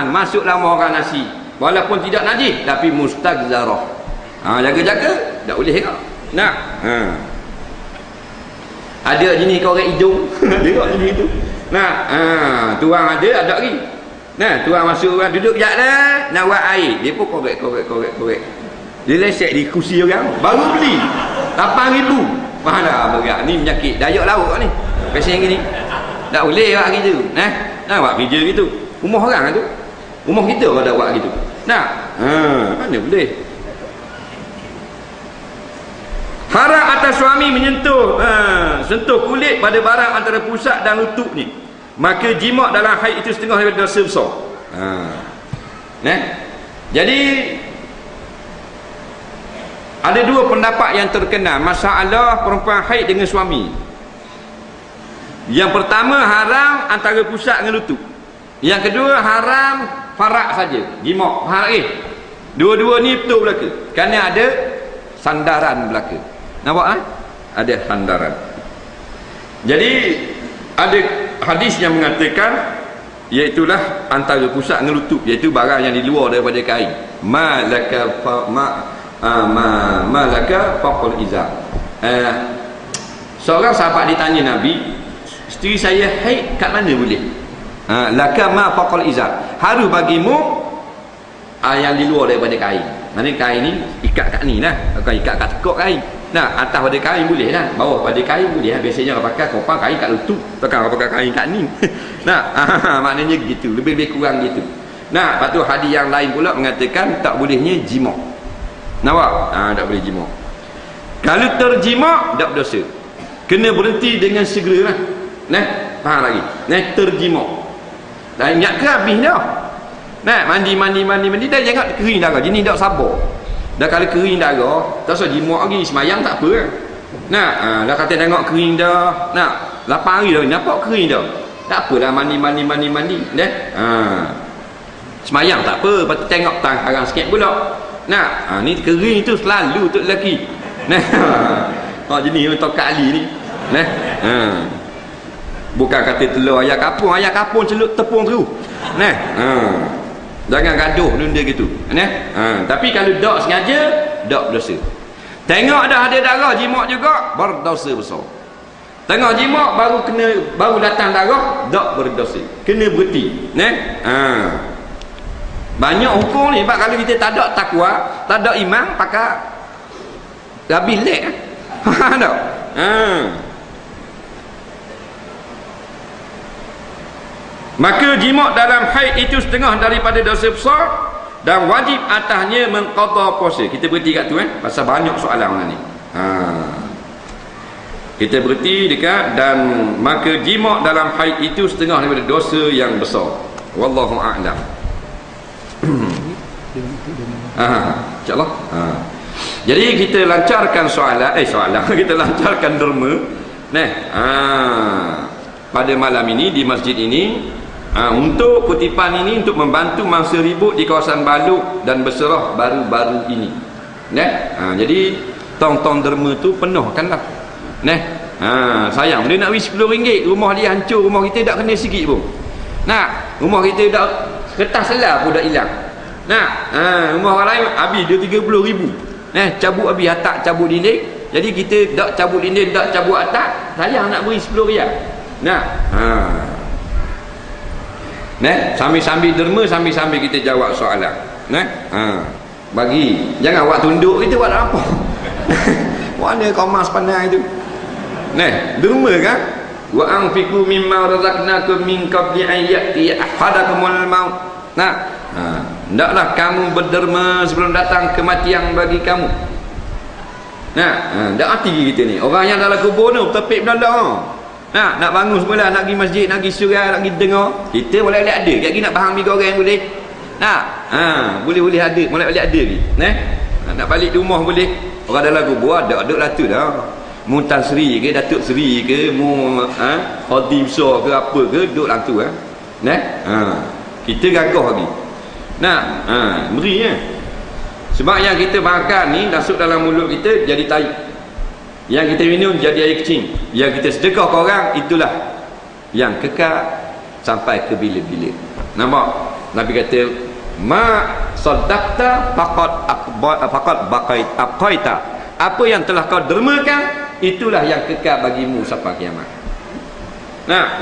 Masuk dalam orang nasi. Walaupun tidak najis tapi mustagzarah. Jaga-jaga tak boleh tengok. Ada jenis korek hidung. Tengok jenis tu. Tuang ada lagi. Tuang masuk orang duduk kejap dah. Nak buat air. Dia pun korek. Dia lesek di kursi orang. Baru beli 8,000. Mana berat ni penyakit dayak lauk ni. Pesen gini. Tak boleh buat gitu. Buat kerja gitu. Rumah orang tu. Rumah kita kalau tak buat gitu. Mana boleh. Haram atas suami menyentuh sentuh kulit pada barang antara pusat dan lutut ni. Maka jimat dalam haid itu setengah daripada dosa besar. Jadi ada dua pendapat yang terkenal masalah perempuan haid dengan suami. Yang pertama haram antara pusat dengan lutut. Yang kedua haram farak saja, jimat. Dua-dua ni betul belaka. Kerana ada sandaran belaka. Nampak ada sandaran. Jadi ada hadis yang mengatakan iaitulah antara pusat dengan lutut, iaitu barang yang di luar daripada kain. Malaka faqul izar. Seorang sahabat ditanya Nabi, isteri saya haid kat mana boleh? Laka ma faqul izar. Harus bagimu yang di luar daripada kain. Mana kain ni ikat kat ni lah, bukan ikat kat tekuk kain. Atas pada kain boleh lah, bawah pada kain boleh lah. Biasanya orang pakai kopang kain kat lutut, takkan orang pakai kain kat ni. Maknanya gitu, lebih kurang gitu. Lepas tu hadis yang lain pula mengatakan tak bolehnya jimat. Nampak? Tak boleh jimat. Kalau terjimat tak berdosa. Kena berhenti dengan segera lah. Faham lagi? Terjimat. Dah ingat ke habis dah? Mandi dah jangan kering darah. Jenis tak sabar. Dah kalau kering darah, tak usah jimat lagi, semayang tak apa kan. Dah kata tengok kering dah. 8 hari dah nampak kering dah. Tak apalah mandi. Semayang tak apa, lepas tu tengok tang sikit pula. Ni kering tu selalu untuk lelaki. Jenis untuk Kak Ali ni. Bukan kata telur ayam kapung celup tepung terus. Jangan gaduh benda gitu. Tapi kalau dak sengaja, dak berdosa. Tengok dah ada darah jimat juga, berdosa besar. Tengok jimat baru datang darah, dak berdosa. Kena berhenti. Banyak hukum ni, sebab kalau kita tak ada takwa, tak ada iman, pakai habis lek. Faham tak? Maka jimat dalam haid itu setengah daripada dosa besar dan wajib atasnya mengqada puasa. Kita berhenti kat tu pasal banyak soalan orang ni. Kita berhenti dekat dan maka jimat dalam haid itu setengah daripada dosa yang besar. Wallahu a'lam. InsyaAllah. Jadi kita lancarkan soalan kita lancarkan derma pada malam ini di masjid ini. Untuk kutipan ini untuk membantu mangsa ribut di kawasan Baluk dan Berserah baru-baru ini. Jadi tong-tong derma tu penuhkanlah. Sayang dia nak beri RM10, rumah dia hancur, rumah kita tak kena sikit pun. Rumah kita dah kertas selah pun dah hilang. Rumah orang lain habis dia RM30,000. Cabut habis atap, cabut dinding. Jadi kita tak cabut dinding, tak cabut atap, sayang nak beri RM10. Sambil-sambil derma, sambil-sambil kita jawab soalan. Bagi. Jangan awak tunduk itu buat apa? Mana kau mas pandai itu? Derma kan? Wa anfiqu mimma razaqnakum min qabli an ya'ti ahadakumul maut. Hendaklah kamu berderma sebelum datang kematian bagi kamu. Dak hati kita ni. Orang yang dalam kubur ni tepik benda. Nak bangun semula, nak pergi masjid, nak pergi surau, nak pergi dengar. Kita boleh-boleh ada. Kaki nak faham 3 orang boleh. Boleh-boleh ada, boleh-boleh ada ni. Nak balik rumah boleh. Orang dalam kubur ada lah tu dah. Mu Tan Sri ke, Datuk Sri ke, mu Khadim besar ke apa ke, duduk dalam tu kita gagah lagi. Beri sebab yang kita makan ni masuk dalam mulut kita jadi tai. Yang kita minum jadi air kecing. Yang kita sedekah ke orang, itulah yang kekal sampai ke bila-bila. Nampak? Nabi kata, ma saddaqta faqad baqaita. Apa yang telah kau dermakan, itulah yang kekal bagimu sampai kiamat.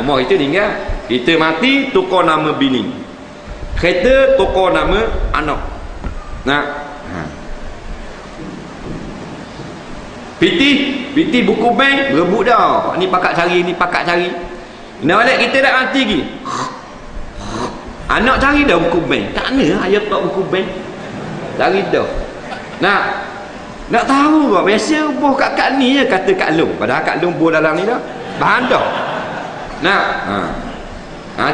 Umur kita tinggal, kita mati tukar nama bini, kereta tukar nama anak. Piti buku bank berebut dah. Ni pakat cari, ni pakat cari. Nak balik kita dah mati lagi. Anak cari dah buku bank. Tak mana ayah tak buku bank. Cari dah. Nak tahu kau. Biasa boh kat ni je kata Kak Long. Padahal Kak Long boh dalam ni dah. Bahan dah.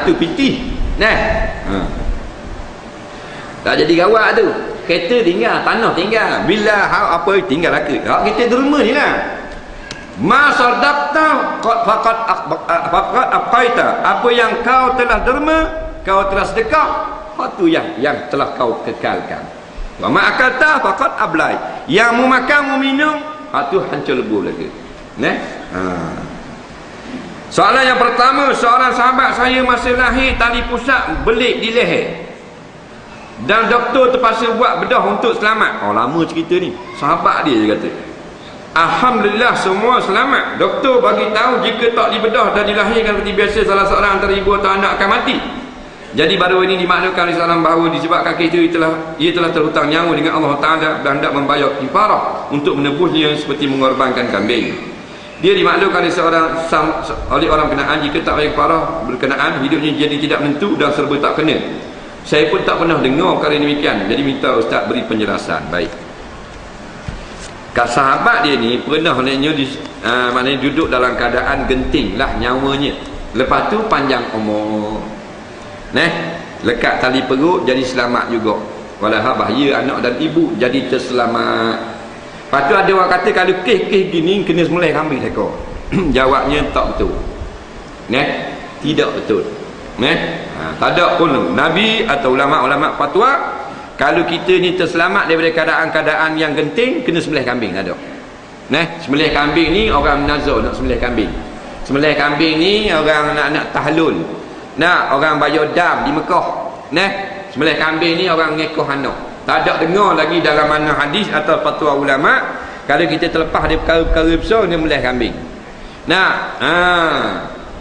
Tu piti. Tak jadi gawat tu. Kereta tinggal, tanah tinggal, bila apa tinggal laka. Kita derma ni lah. Ma sadaqta faqad aqaita. Apa yang kau telah derma, kau telah sedekah, itu yang telah kau kekalkan. Wa ma akalta faqad ablai. Yang mu makan, mu minum, itu hancur lebur lagi. Soalan yang pertama, seorang sahabat saya masa lahir tali pusat belik di leher. Dan doktor terpaksa buat bedah untuk selamat. Lama cerita ni. Sahabat dia kata, alhamdulillah semua selamat. Doktor bagi tahu jika tak dibedah dan dilahirkan seperti biasa, salah seorang antara ibu atau anak akan mati. Jadi baru ini dimaklumkan oleh salam bahawa disebabkan itu ia telah terhutang nyawa dengan Allah Ta'ala dan hendak membayar kifarah untuk menebusnya seperti mengorbankan kambing. Dia dimaklumkan oleh orang berkenaan jika tak bayar kifarah berkenaan, hidupnya jadi tidak menentu dan serba tak kena. Saya pun tak pernah dengar perkara demikian. Jadi minta Ustaz beri penjelasan. Baik. Kat sahabat dia ni pernah maknanya duduk dalam keadaan genting lah nyawanya. Lepas tu panjang umur. Lekat tali perut jadi selamat juga. Walau bahaya anak dan ibu jadi terselamat. Lepas tu ada orang kata kalau kes gini kena semulai kambing lekor. Jawabnya tak betul. Tidak betul. Tak ada pun Nabi atau ulama-ulama fatwa kalau kita ni terselamat daripada keadaan-keadaan yang genting kena sembelih kambing. Ada sembelih kambing ni orang menazar nak sembelih kambing. Sembelih kambing ni orang nak tahlul, nak orang bayar dam di Mekah. Sembelih kambing ni orang ngekoh anak. Tak ada dengar lagi dalam mana hadis atau fatwa ulama kalau kita terlepas dari perkara-perkara besar dia sembelih kambing.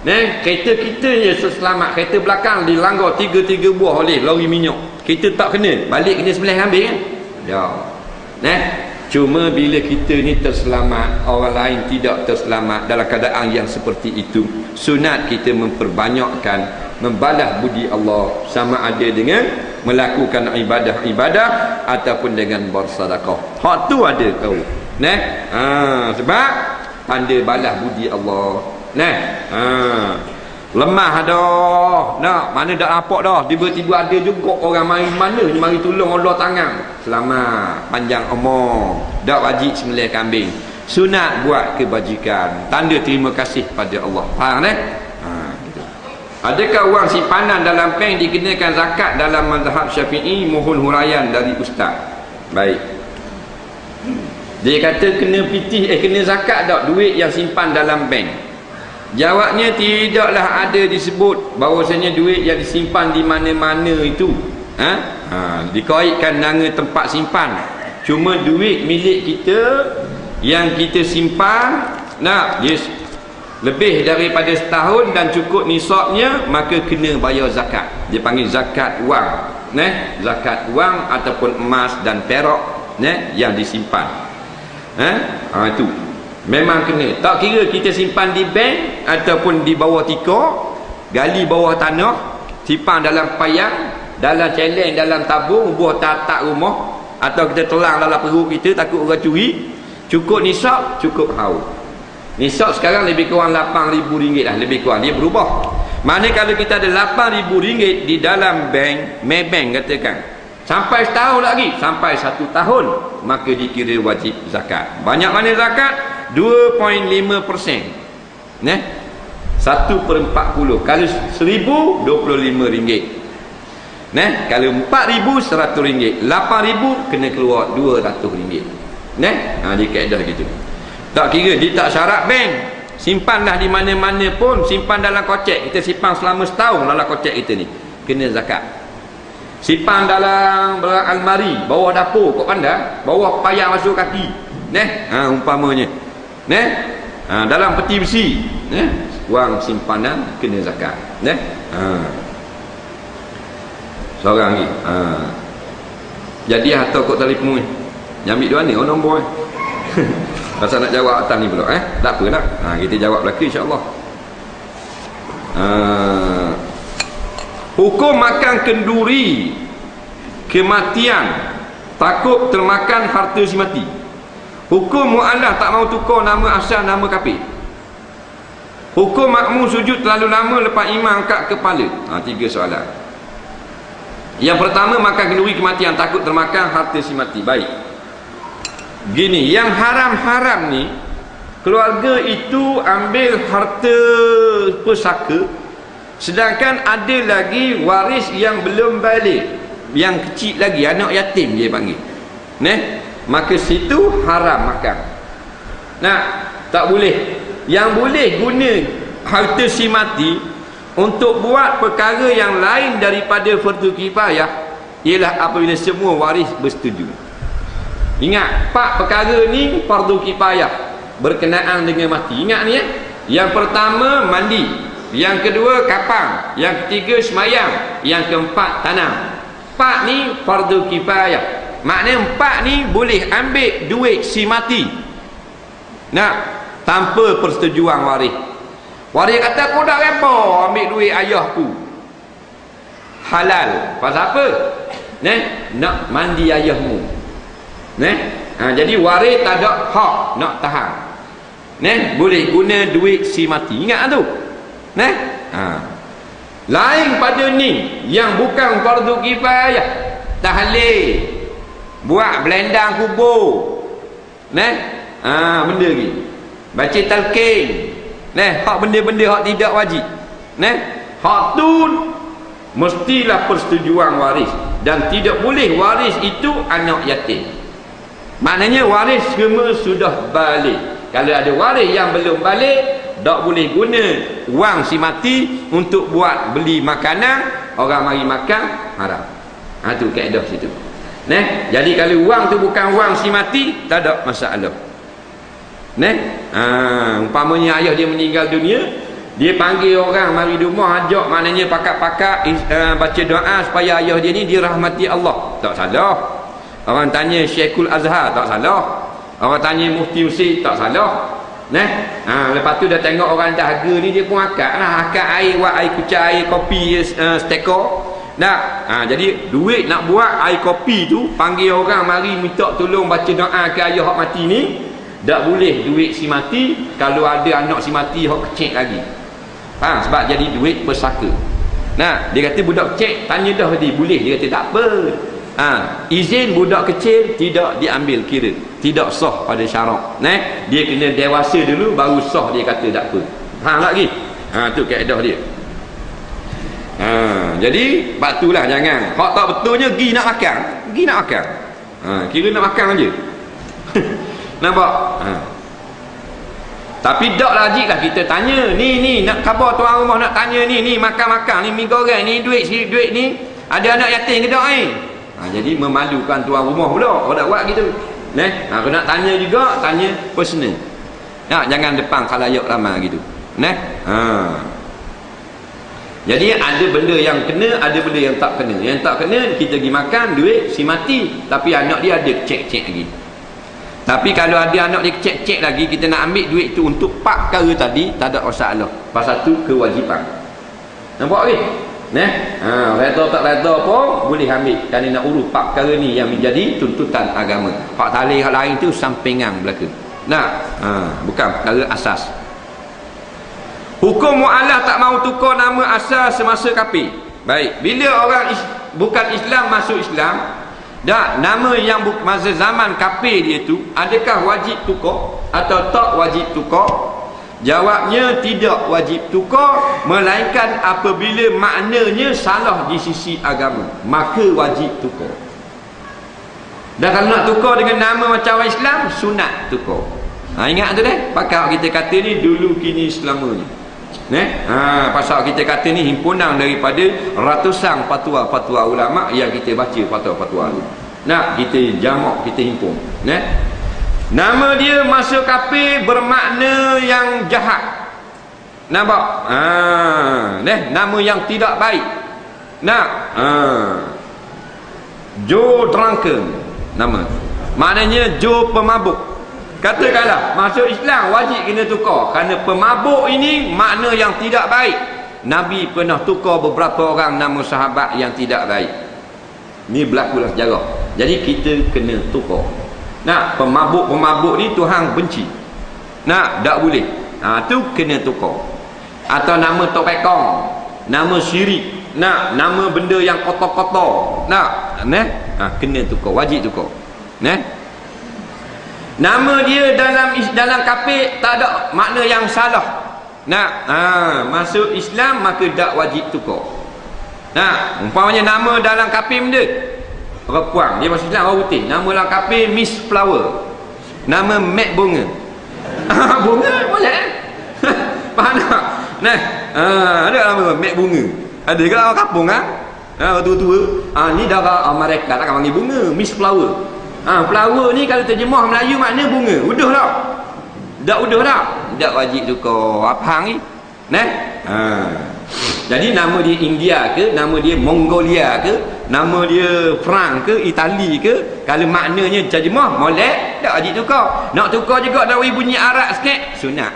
Kereta kita je selamat. Kereta belakang dilanggar 3 buah oleh lori minyak. Kita tak kena. Balik kena sembelih kambing kan? Ya. Cuma bila kita ni terselamat, orang lain tidak terselamat dalam keadaan yang seperti itu, sunat kita memperbanyakkan membalas budi Allah, sama ada dengan melakukan ibadah-ibadah ataupun dengan bersedekah. Hak tu ada kau. Sebab tanda balas budi Allah. Lemah dah. Mana dah nampak dah. Tiba-tiba ada juga orang mari tolong Allah tangan. Selamat, panjang umur. Tak wajib sembelih kambing. Sunat buat kebajikan. Tanda terima kasih pada Allah. Faham gitu. Adakah wang simpanan dalam bank dikenakan zakat dalam mazhab Syafi'i? Mohon huraian dari ustaz. Baik. Dia kata kena zakat tak duit yang simpan dalam bank? Jawabnya tidaklah ada disebut bahawasanya duit yang disimpan di mana-mana itu dikaitkan dengan tempat simpan. Cuma duit milik kita yang kita simpan lebih daripada setahun dan cukup nisabnya, maka kena bayar zakat. Dia panggil zakat wang, zakat wang ataupun emas dan perak yang disimpan. Itu memang kena. Tak kira kita simpan di bank ataupun di bawah tikar, gali bawah tanah, simpan dalam payang, dalam celeng, dalam tabung, buah tatak rumah, atau kita telang dalam perut kita takut orang curi. Cukup nisab, cukup haul. Nisab sekarang lebih kurang RM8,000 lah, lebih kurang. Dia berubah. Mana kalau kita ada RM8,000 di dalam bank, Maybank katakan, sampai setahun lagi, sampai 1 tahun, maka dikira wajib zakat. Banyak mana zakat? 2.5%. 1/40. Kalau RM1,000, RM25. Kalau RM4,000, RM100. RM8,000 kena keluar RM200. Dia kaedah gitu. Tak kira, dia tak syarat bank. Simpanlah di mana-mana pun, simpan dalam kocek. Kita simpan selama setahun dalam kocek kita ni, kena zakat. Simpan dalam almari, bawah dapur, kau pandang, bawah payang masuk kaki. Umpamanya. Dalam peti besi, wang simpanan kena zakat. Seorang ni. Jadi atau kau telefon ni. Nyambil dua ni, nombor ni. Pasal nak jawab atas ni pula, tak apa nak. Kita jawab belaka insya-Allah. Hukum makan kenduri kematian, takut termakan harta si mati. Hukum mu'alaf tak mau tukar nama asal nama kafir. Hukum makmum sujud terlalu lama lepas imam angkat kepala. 3 soalan. Yang pertama, makan kenduri kematian, takut termakan harta si mati. Baik. Gini, yang haram-haram ni, keluarga itu ambil harta pusaka, sedangkan ada lagi waris yang belum balik, yang kecil lagi, anak yatim dia panggil. Maka situ haram makan. Tak boleh. Yang boleh guna harta si mati untuk buat perkara yang lain daripada fardu kifayah ialah apabila semua waris bersetuju. Ingat, 4 perkara ni fardu kifayah berkenaan dengan mati. Ingat ni Yang pertama mandi, yang kedua kapang, yang ketiga semayang, yang keempat tanam. 4 ni fardu kifayah. Maknanya 4 ni boleh ambil duit si mati tanpa persetujuan waris. Waris kata, aku dah reba ambil duit ayahku. Halal. Pasal apa? Nak mandi ayahmu. Jadi waris tak ada hak nak tahan. Boleh guna duit si mati. Ingat tu. Lain pada ni yang bukan fardu kifayah, tahlil, buat belendang kubur, benda ni, baca talqin, hak benda-benda hak tidak wajib, hak tu mestilah persetujuan waris, dan tidak boleh waris itu anak yatim. Maknanya waris semua sudah balik. Kalau ada waris yang belum balik, tak boleh guna wang si mati untuk buat beli makanan, orang mari makan, haram. Itu kaedah situ. Jadi kalau wang tu bukan wang si mati, tak ada masalah. Umpamanya ayah dia meninggal dunia, dia panggil orang mari rumah, ajak, maknanya pakak-pakak baca doa supaya ayah dia ni dirahmati Allah. Tak salah. Orang tanya Syekhul Azhar, tak salah. Orang tanya Mufti Usir, tak salah. Lepas tu dah tengok orang dahaga ni, dia pun akad lah. Akad air, buat air kucai, air kopi, steko. Jadi duit nak buat air kopi tu, panggil orang mari minta tolong baca doa ke ayah hak mati ni. Tak boleh duit si mati. Kalau ada anak si mati hak kecil lagi, sebab jadi duit pesaka. Dia kata budak kecil tanya dah tadi, boleh? Dia kata tak apa. Izin budak kecil tidak diambil kira, tidak sah pada syarak. Dia kena dewasa dulu baru sah, dia kata tak apa. Faham lagi? Tu kaedah dia. Jadi batulah jangan hak tak betulnya pergi nak makan, kira nak makan aja. Nampak? Tapi tak lagi lah kita tanya, ni nak khabar tuan rumah nak tanya ni makan-makan, ni mi goreng, ni duit ni ada anak yatim ke tak jadi memalukan tuan rumah pula kalau nak buat gitu. Kalau nak tanya juga, tanya personal. Jangan depan khalayak ramai gitu. Jadi ada benda yang kena, ada benda yang tak kena. Yang tak kena kita pergi makan duit si mati, tapi anak dia ada cek-cek lagi. Tapi kalau ada anak dia cek-cek lagi, kita nak ambil duit tu untuk 4 perkara tadi, tak ada masalah. Pasal tu kewajipan. Nampak ke? Reda tak reda pun boleh ambil. Kerana nak urus 4 perkara ni yang menjadi tuntutan agama. Hak talih hak lain tu sampingan belaka. Bukan perkara asas. Hukum mu'alah tak mau tukar nama asal semasa kafir. Baik, bila orang bukan Islam masuk Islam, nama yang masa zaman kafir dia tu, adakah wajib tukar atau tak wajib tukar? Jawabnya tidak wajib tukar, melainkan apabila maknanya salah di sisi agama, maka wajib tukar. Dan kalau nak tukar dengan nama macam orang Islam, sunat tukar. Ingat tu pakai kita kata ni dulu kini selamanya. Pasal kita kata ni himpunan daripada ratusan fatwa-fatwa ulama yang kita baca fatwa-fatwa tu. Kita jamak, kita himpun. Nama dia masuk kafir bermakna yang jahat. Nampak? Nama yang tidak baik. Joe drunken nama. Maknanya Joe pemabuk. Katakanlah masuk Islam wajib kena tukar, kerana pemabuk ini makna yang tidak baik. Nabi pernah tukar beberapa orang nama sahabat yang tidak baik. Ni berlakulah sejarah. Jadi kita kena tukar. Pemabuk-pemabuk ni Tuhan benci. Tak boleh. Tu kena tukar. Atau nama tok pekong, nama syirik, nama benda yang kotor-kotor. Kena tukar, wajib tukar. Nama dia dalam kafir tak ada makna yang salah. Masuk Islam maka tak wajib tukar. Umpamanya nama dalam kafir benda perempuan, dia masuk Islam orang putih, nama dalam kafir Miss Flower, nama Mac Bunga. Bunga boleh. Faham tak? Ada nama Mac Bunga. Ada ke orang kampung orang tua-tua ni dah mereka tak akan panggil bunga, Miss Flower. Flower ni kalau terjemah Melayu makna bunga. Udah tak? Tak udah tak? Tak wajib tukar. Apa hang ni? Jadi nama dia India ke, nama dia Mongolia ke, nama dia Frank ke, Itali ke, kalau maknanya terjemah molek, tak wajib tukar. Nak tukar juga dah bunyi Arab sikit, sunat.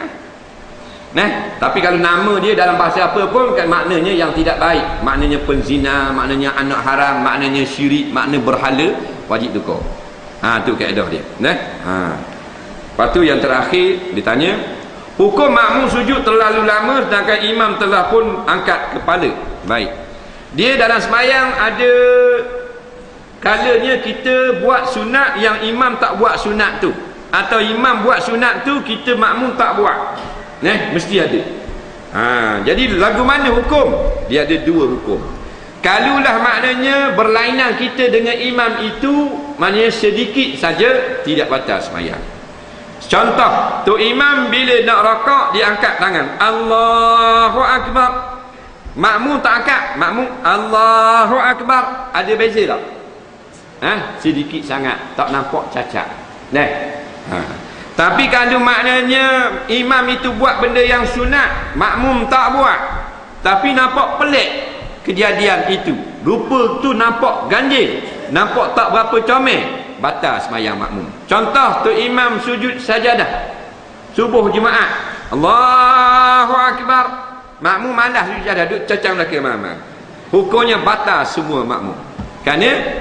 Tapi kalau nama dia dalam bahasa apa pun kan maknanya yang tidak baik, maknanya penzina, maknanya anak haram, maknanya syirik, makna berhala, wajib tukar. Tu kaedah dia. Lepas tu yang terakhir ditanya, hukum makmum sujud terlalu lama sedangkan imam telah pun angkat kepala. Baik. Dia dalam sembahyang ada kalanya kita buat sunat yang imam tak buat sunat tu, atau imam buat sunat tu kita makmum tak buat. Mesti ada. Jadi lagu mana hukum? Dia ada 2 hukum. Kalulah maknanya berlainan kita dengan imam itu, maknanya sedikit saja, tidak batal sembahyang. Contoh, tu imam bila nak rakaat dia angkat tangan, Allahu Akbar. Makmum tak angkat, makmum Allahu Akbar. Ada beza tak? Sedikit sangat, tak nampak cacat. Tapi kalau maknanya imam itu buat benda yang sunat, makmum tak buat, tapi nampak pelik kejadian itu, rupa tu nampak ganjil, nampak tak berapa comel, batal sembahyang makmum. Contoh tu imam sujud sajadah subuh Jumaat, Allahu Akbar, makmum malas sujud sajadah, duduk cacang belakang makmum, hukumnya batal semua makmum. Kerana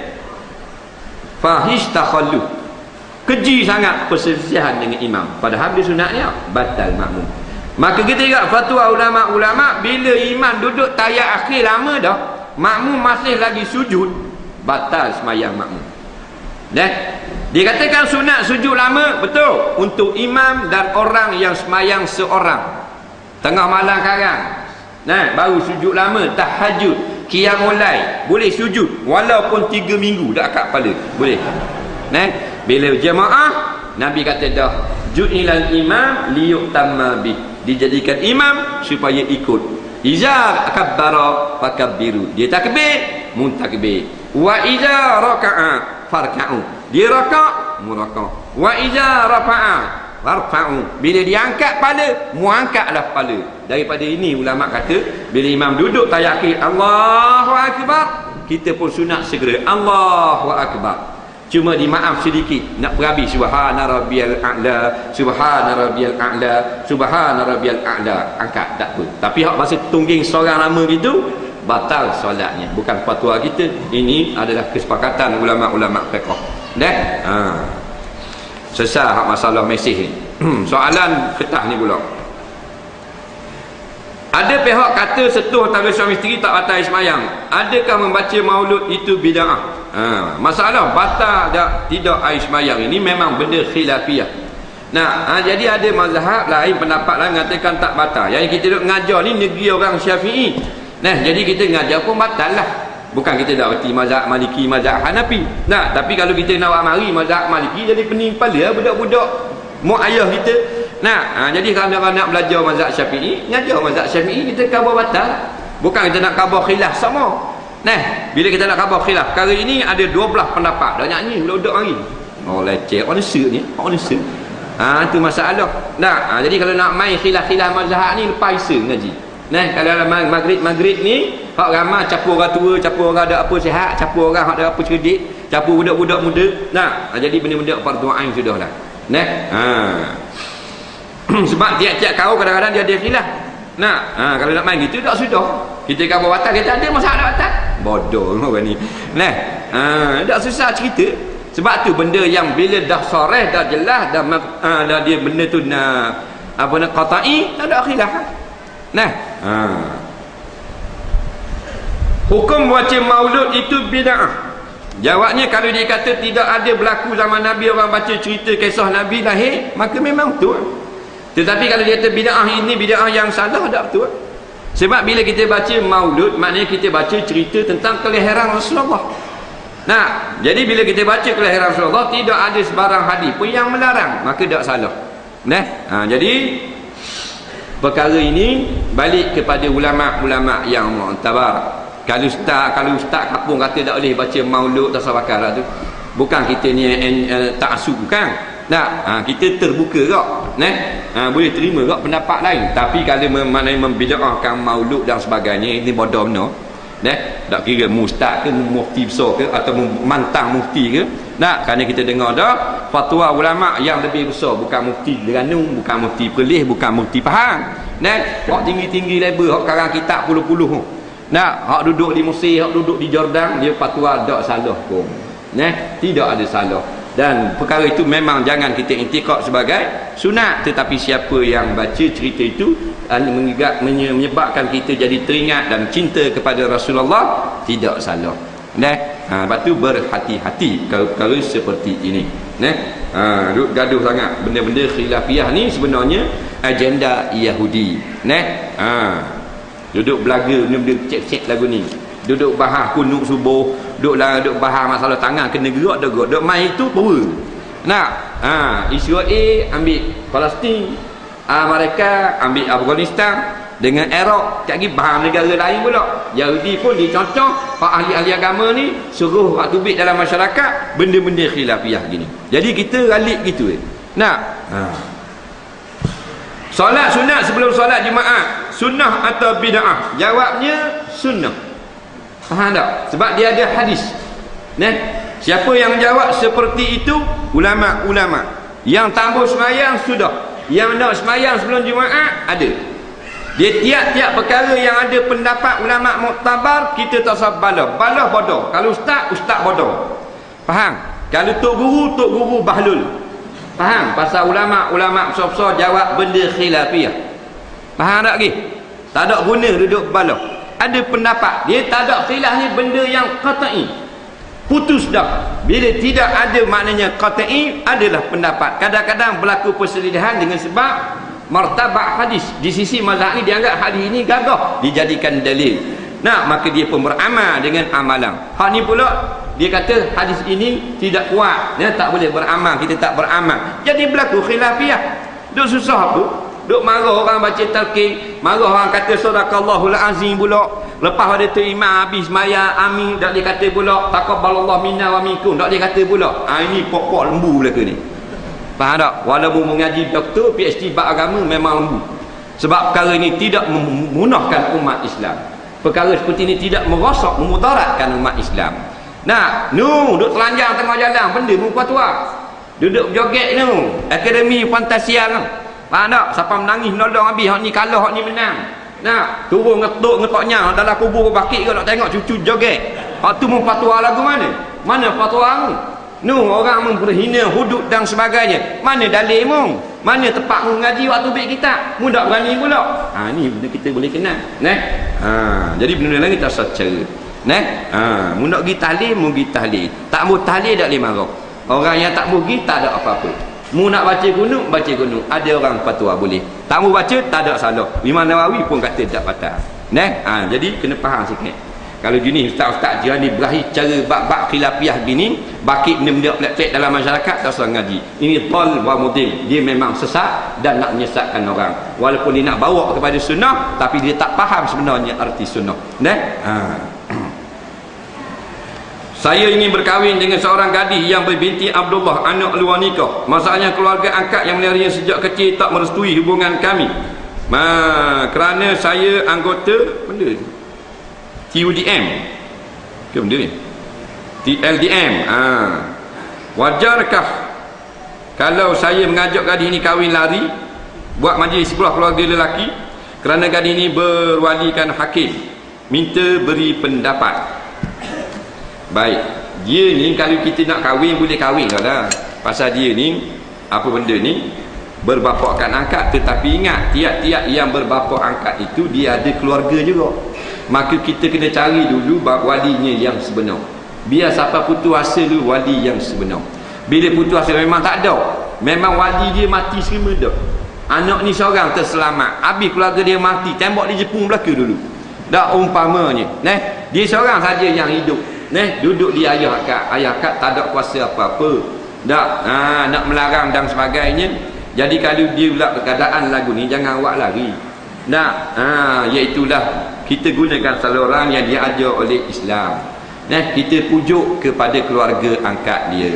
fahish takhalluf, keji sangat perselisihan dengan imam, padahal dia sunatnya, batal makmum. Maka kita ingat fatwa ulama-ulama, bila imam duduk tayat akhir lama dah, makmum masih lagi sujud, batal sembahyang makmum. Dia katakan sunat sujud lama, betul, untuk imam dan orang yang sembahyang seorang tengah malam karang, baru sujud lama, tahajud, qiyamul lail, boleh sujud walaupun 3 minggu dah akad kepala, boleh. Bila jemaah, Nabi kata dah, ju'ilal imam liyu'tamma bih, dijadikan imam supaya ikut. Iza kabbara fakabbiru, dia takbir, muntakbir. Wa iza raka'a farka'u, dia raka', muraka'. Wa iza rafa'a warfa'u. Bila diangkat kepala, muangkatlah kepala. Daripada ini ulama kata, bila imam duduk tayakkul Allahu akbar, kita pun sunat segera Allahu akbar. Cuma dimaaf sedikit, nak berabi subhana rabbiyal a'la, subhana rabbiyal a'la, subhana rabbiyal a'la, angkat tak apa. Tapi hak masa tungging seorang lama gitu, batal solatnya. Bukan fatwa kita, ini adalah kesepakatan ulama-ulama fiqh. Dah? Selesai hak masalah mesej ni. Soalan petah ni pula. Ada pihak kata setuh tangga suami isteri tak batal sembahyang. Adakah membaca maulud itu bid'ah? Masalah batal tidak air sembahyang ini memang benda khilafiyah. Nah, jadi ada mazhab lain, pendapat lain mengatakan tak batal. Yang kita duk ngajar ni negeri orang Syafi'i. Nah, jadi kita ngajar pun batal lah. Bukan kita dah erti mazhab Maliki, mazhab Hanafi. Nah, tapi kalau kita nak mari mazhab Maliki jadi pening kepala budak-budak mak ayah kita. Nah, jadi kalau nak belajar mazhab Syafi'i, ngajar mazhab Syafi'i, kita khabar batal. Bukan kita nak khabar khilaf sama. Nah, bila kita nak khabar khilaf, kali ini ada 12 pendapat. Dah nyanyi budak-budak mari. Oh leceh, orang nesek ni, orang nesek. Itu masalah. Nah, jadi kalau nak main khilaf-khilaf mazhab ni lepas Isya ngaji. Nah, kalau maghrib ni, hak ramai capur orang tua, capur orang ada apa sihat, capur orang hak ada apa cerdik, capur budak-budak muda. Nah, jadi benda-benda fardu ain sudahlah. Nah, sebab tiap-tiap kaum kadang-kadang dia ada khilaf. Nah, kalau nak main gitu tak sudah. Kita khabar batal, kita ada masalah batal. Bodoh orang ni. Nah, tak susah cerita. Sebab tu benda yang bila dah soreh, dah jelas, dah dia benda tu nak qata'i, tak ada khilaf. Nah, hukum baca maulud itu bid'ah. Jawabnya, kalau dia kata tidak ada berlaku zaman Nabi orang baca cerita kisah Nabi lahir, maka memang betul. Tetapi kalau dia kata bid'ah ini bid'ah yang salah, tak betul. Sebab bila kita baca maulud, maknanya kita baca cerita tentang kelahiran Rasulullah. Nah, jadi bila kita baca kelahiran Rasulullah, tidak ada sebarang hadis pun yang melarang, maka tak salah. Nah, jadi perkara ini balik kepada ulama-ulama yang mu'tabar. Kalau ustaz kampung kata tak boleh baca maulud tasawakal tu, bukan kita ni ta'assub, bukan. Nah, kita terbuka kak. Nah, boleh terima kak pendapat lain. Tapi kalau membid'ahkan maulud dan sebagainya, ini bodoh benar. Nah, tak kira ustaz ke, mufti besar ke, atau mantang mufti ke. Nah, kerana kita dengar dah fatwa ulama yang lebih besar, bukan mufti Terengganu, bukan mufti Perlis, bukan mufti Pahang. Nah, hak tinggi-tinggi level, hak karang kitab puluh-puluh. Nah, hak duduk di Mesir, hak duduk di Jordan, dia fatwa tak salah pun. Nah, tidak ada salah. Dan perkara itu memang jangan kita intikad sebagai sunat. Tetapi siapa yang baca cerita itu menyebabkan kita jadi teringat dan cinta kepada Rasulullah, tidak salah. Lepas tu berhati-hati perkara seperti ini. Duk gaduh sangat. Benda-benda khilafiyah ni sebenarnya agenda Yahudi. Duduk belaga benda-benda cek-cek lagu ni. Duduk bahas kunut subuh, duduk bahas masalah tangan kena gerak dah gerak. Duduk main itu power. Israel ambil Palestin, mereka ambil Afghanistan dengan Iraq, lagi bahas negara lain pula. Yahudi pun dicontoh, pak ahli-ahli agama ni suruh waktu tubik dalam masyarakat benda-benda khilafiyah gini. Jadi kita ralik gitu. Solat sunat sebelum solat Jumaat, sunnah atau bid'ah? Jawabnya sunnah. Faham tak? Sebab dia ada hadis. Siapa yang jawab seperti itu? Ulama-ulama. Yang tambah semayang sudah. Yang nak semayang sebelum Jumaat ada. Dia tiap-tiap perkara yang ada pendapat ulama muktabar, kita tak usah balah. Balah bodoh. Kalau ustaz, ustaz bodoh. Faham? Kalau tok guru bahlul. Faham? Pasal ulama-ulama besar-besar jawab benda khilafiyah. Faham tak lagi? Tak ada guna duduk balah. Ada pendapat dia tak ada khilaf ni, benda yang qat'i, putus dah. Bila tidak ada maknanya qat'i, adalah pendapat. Kadang-kadang berlaku perselisihan dengan sebab martabat hadis. Di sisi mazhab ni dianggap hadis ini gagah, dijadikan dalil. Nah, maka dia pun beramal dengan amalan. Hak ni pula dia kata hadis ini tidak kuat, tak boleh beramal, kita tak beramal. Jadi berlaku khilafiyah. Duk susah apa? Duk marah orang baca talqin, marah orang kata sadaqallahul azim pula. Lepas ada tu imam habis maya amin, tak dia kata pula taqabbalallahu minna wa minkum, tak dia kata pula. Ini pokok lembu belaka ni. Faham tak? Walaupun mengaji doktor, PhD bab agama memang lembu. Sebab perkara ini tidak memunahkan umat Islam. Perkara seperti ini tidak merosak, memudaratkan umat Islam. Nah, duduk telanjang tengah jalan, benda pun fatwa. Duduk joget tu, akademi fantasial tu. Faham tak? Siapa menangis menolong habis, hak ni kalah, hak ni menang. Nah, turun ngetoknya dalam kubur bakit kau nak tengok cucu joget. Hak tu pun fatwa lagu mana? Mana fatwa tu? Orang memperhina hudud dan sebagainya. Mana dalil mu? Mana tempat mu ngaji waktu baik kita? Mu tak berani pula. Ni benda kita boleh kenal. Jadi benda lain kita secara. Mu nak pergi tahlil, mu pergi tahlil. Tak mu tahlil tak boleh marah. Orang yang tak mu pergi tak ada apa-apa. Mu nak baca gunung, baca gunung. Ada orang fatwa boleh. Tak mu baca tak ada salah. Imam Nawawi pun kata tak patah. Jadi kena faham sikit. Kalau gini ustaz-ustaz dia ni berahi cara bab-bab khilafiah gini, bakit benda-benda pelik-pelik dalam masyarakat tak usah ngaji. Ini dhal wa mudil. Dia memang sesat dan nak menyesatkan orang. Walaupun dia nak bawa kepada sunnah, tapi dia tak faham sebenarnya arti sunnah. Saya ingin berkahwin dengan seorang gadis yang berbinti Abdullah, anak luar nikah. Masalahnya keluarga angkat yang memelihara sejak kecil tak merestui hubungan kami. Kerana saya anggota benda TUDM ke benda ni? TLDM. Wajarkah kalau saya mengajak gadis ini kahwin lari, buat majlis sebelah keluarga lelaki, kerana gadis ini berwalikan hakim, minta beri pendapat. Baik, dia ni kalau kita nak kahwin boleh kahwin lah. Pasal dia ni apa benda ni berbapa angkat, tetapi ingat tiap-tiap yang berbapa angkat itu dia ada keluarga juga. Maka kita kena cari dulu walinya yang sebenar. Biar siapa putus asa dulu wali yang sebenar. Bila putus asa memang tak ada, memang wali dia mati semua dah. Anak ni seorang terselamat, habis keluarga dia mati, tembak di Jepun belaka dulu. Dah umpamanya, dia seorang saja yang hidup. Duduk di ayah akak tak ada kuasa apa-apa. Nak melarang dan sebagainya. Jadi kalau dia pula keadaan lagu ni, jangan awak lari. Iaitulah kita gunakan saluran yang diajar oleh Islam. Kita pujuk kepada keluarga angkat dia.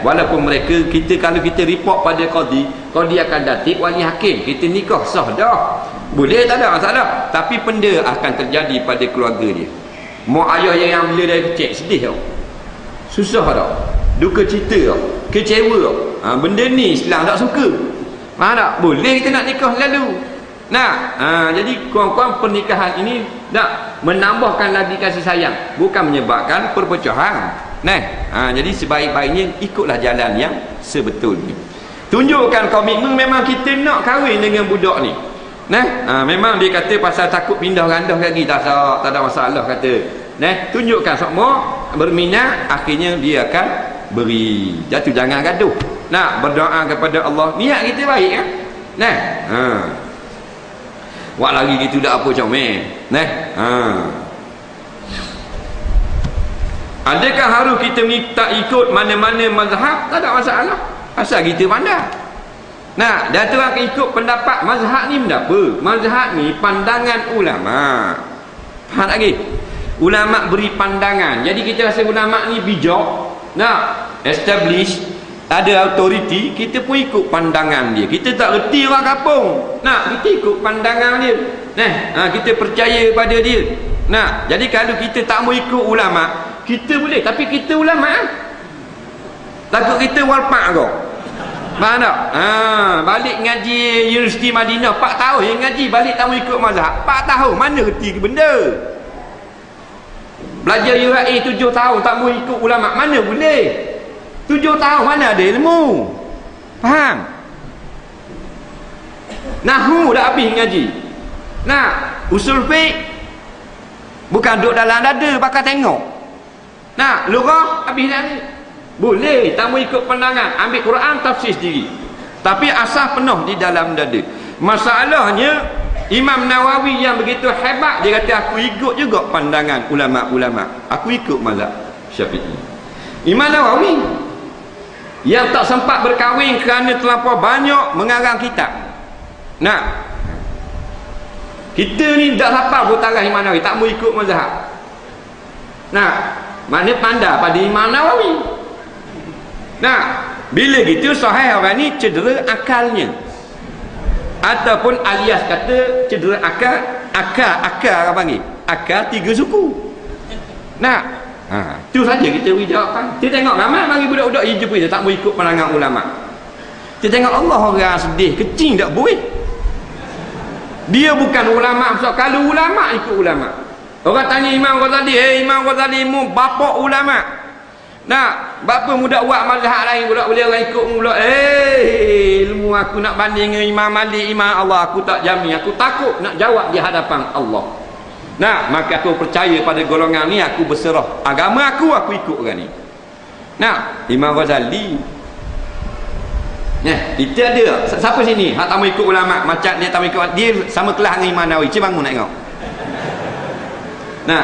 Walaupun mereka, kalau kita report pada qadi akan datik wali hakim, kita nikah sah dah. Boleh, tak ada masalah. Tapi benda akan terjadi pada keluarga dia. Mak ayah yang bila dari kecil sedih tau. Susah tau. Duka cita tau. Kecewa tau. Benda ni Islam tak suka. Faham tak? Boleh kita nak nikah lalu. Jadi kawan-kawan, pernikahan ini nak menambahkan lagi kasih sayang, bukan menyebabkan perpecahan. Jadi sebaik-baiknya ikutlah jalan yang sebetulnya. Tunjukkan komitmen memang kita nak kahwin dengan budak ni. Memang dia kata pasal takut pindah randah lagi, tak ada masalah kata. Tunjukkan semua berminat, akhirnya dia akan beri. Jatuh jangan gaduh. Berdoa kepada Allah. Niat kita baik kan? Wak lagi gitu dah apa comel. Adakah harus kita minta ikut mana-mana mazhab? Tak ada masalah. Asal kita pandai. Dan tu akan ikut pendapat mazhab ni benda apa? Mazhab ni pandangan ulama. Faham lagi? Ulama beri pandangan. Jadi kita rasa ulama ni bijak, establish, ada autoriti, kita pun ikut pandangan dia. Kita tak reti orang kampung. Kita ikut pandangan dia. Kita percaya pada dia. Jadi kalau kita tak mau ikut ulama, kita boleh, tapi kita ulama takut kita walpak kau. Faham tak? Balik ngaji Universiti Madinah 4 tahun yang ngaji, balik tak mau ikut mazhab 4 tahun, mana reti ke benda? Belajar UAE 7 tahun tak mau ikut ulama, mana boleh? 7 tahun mana ada ilmu? Faham? Nahu dah habis ngaji. Usul fiqh bukan duduk dalam dada bakal tengok. Lurah habis dah ni. Boleh, tak mau ikut pandangan, ambil Quran tafsir sendiri. Tapi asal penuh di dalam dada. Masalahnya Imam Nawawi yang begitu hebat, dia kata aku ikut juga pandangan ulama-ulama. Aku ikut mazhab Syafi'i. Imam Nawawi yang tak sempat berkahwin kerana terlampau banyak mengarang kitab. Kita ni tak sampai bertarah Imam Nawawi, tak mau ikut mazhab. Mana pandai pada Imam Nawawi. Bila gitu sahih orang ni cedera akalnya, ataupun alias kata cedera akal. Akal orang panggil akal 3 suku. Nah, tu saja kita beri jawapan. Kita tengok ramai bagi budak-budak hijau pun tak mau ikut pandangan ulama. Kita tengok Allah orang sedih kecing tak boleh. Dia bukan ulama. So, kalau ulama ikut ulama. Orang tanya Imam Ghazali, Imam Ghazali mu bapa ulama. Nah, bapa muda buat mazhab lain pula boleh orang ikut pula. Ilmu aku nak banding dengan Imam Malik, Imam Allah, aku tak jamin. Aku takut nak jawab di hadapan Allah. Nah, maka aku percaya pada golongan ni, aku berserah agama aku ikut orang ni. Nah, Imam Ghazali. Nah, kita ada siapa sini hak tak mau ikut ulama, macam dia tak mau ikut, dia sama kelas dengan Imam Nawawi. Cik bangun nak tengok. Nah.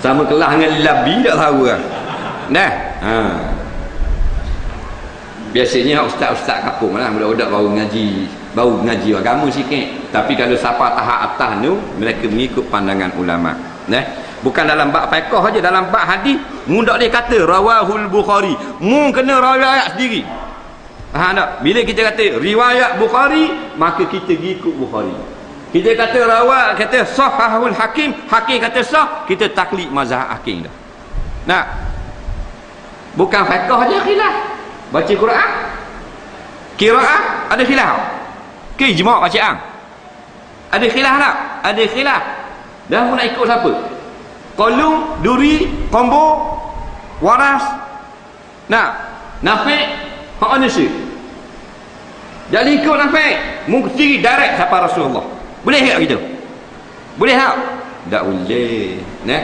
Sama kelas dengan Labi tak tahu kan. Nah, biasanya ustaz-ustaz kampung lah, budak-budak baru ngaji agama sikit. Tapi kalau siapa tahap atas tu, mereka mengikut pandangan ulama. Nah, bukan dalam bab fiqh saja, dalam bab hadis mu tak boleh kata rawahul Bukhari, mu kena riwayat sendiri. Faham tak? Bila kita kata riwayat Bukhari, maka kita ikut Bukhari. Kita kata rawat, kata sahahul Hakim, Hakim kata sah, kita taklid mazhab Hakim dah. Nah, bukan fiqh aja khilaf. Baca Quran, qiraah ada khilaf. Ke ijma' bacaan ada khilaf tak? Ada khilaf. Dah nak ikut siapa? Qalum, Duri, Kombo, Waras. Nah, Nafi', hak mana sih? Jadi ikut Nafi', mungkin sendiri direct siapa Rasulullah. Boleh tak gitu? Boleh tak? Tak boleh. Nah,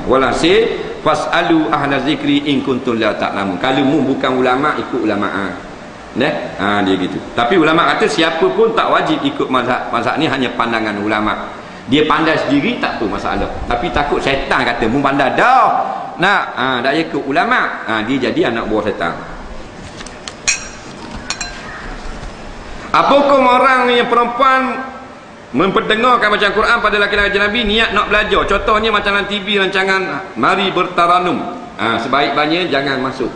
walhasil fasalu ahla zikri in kuntum la ta'lamun. Kalau mu bukan ulama, ikut ulama. Nah, dia gitu. Tapi ulama kata siapa pun tak wajib ikut mazhab. Mazhab ni hanya pandangan ulama. Dia pandai sendiri tak apa masalah. Tapi takut syaitan kata mu pandai dah. Nah, dak ikut ulama. Dia jadi anak buah syaitan. Apakah orang yang perempuan memperdengarkan bacaan Quran pada laki-laki Nabi niat nak belajar? Contohnya macam dalam TV rancangan Mari Bertaranum. Sebaik-baiknya jangan masuk.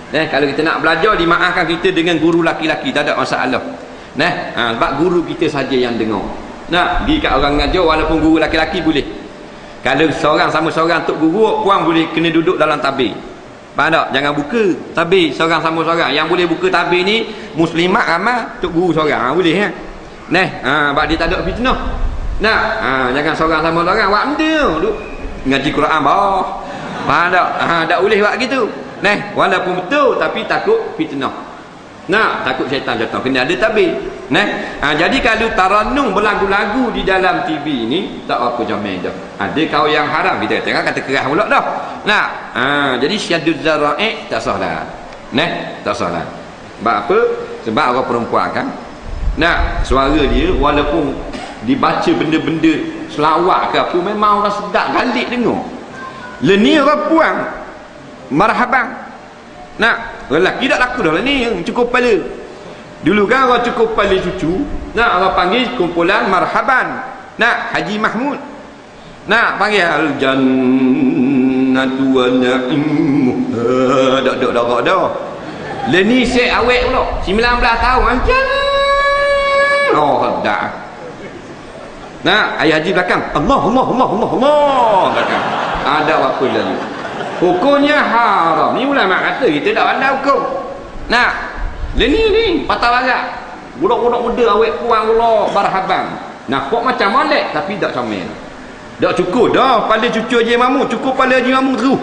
Kalau kita nak belajar, dimaafkan kita dengan guru laki-laki, tak ada masalah. Sebab guru kita saja yang dengar. Nak pergi kat orang ngajar walaupun guru laki-laki boleh. Kalau seorang sama seorang tok guru, puan boleh kena duduk dalam tabir. Faham tak? Jangan buka tabir seorang sama seorang. Yang boleh buka tabir ni muslimat ramai, tok guru seorang. Boleh kan? Sebab dia tak ada fitnah. Jangan seorang sama seorang buat benda duduk ngaji Quran bawah. Faham tak? Tak boleh buat gitu. Walaupun betul tapi takut fitnah. Takut syaitan jatuh. Kena ada tabir. Jadi kalau taranung berlagu-lagu di dalam TV ni tak apa jamin dah. Ada kau yang haram, kita kata keras pula dah. Jadi syadud zara'i tak sah dah. Tak sah dah. Sebab apa? Sebab orang perempuan kan, suara dia walaupun dibaca benda-benda selawat ke apa, memang orang sedap galik dengar. Leni orang puang marhaban. Lelaki tak laku dah lah ni, cukup kepala. Dulu kan orang cukup kepala cucu, orang panggil kumpulan marhaban. Haji Mahmud. Panggil al-jannatu wa na'imuha. Dak. Leni set awet pula 19 tahun macam dah. Ayah haji belakang Allah belakang. Ada apa lagi? Hukumnya haram. Ni ulama kata kita tak pandai hukum. Ni patah barat. Budak-budak muda awet puang pula barhaban. Kok macam molek tapi tak comel. Tak cukup dah pada cucu Haji Mamu, cukup pada Haji Mamu terus.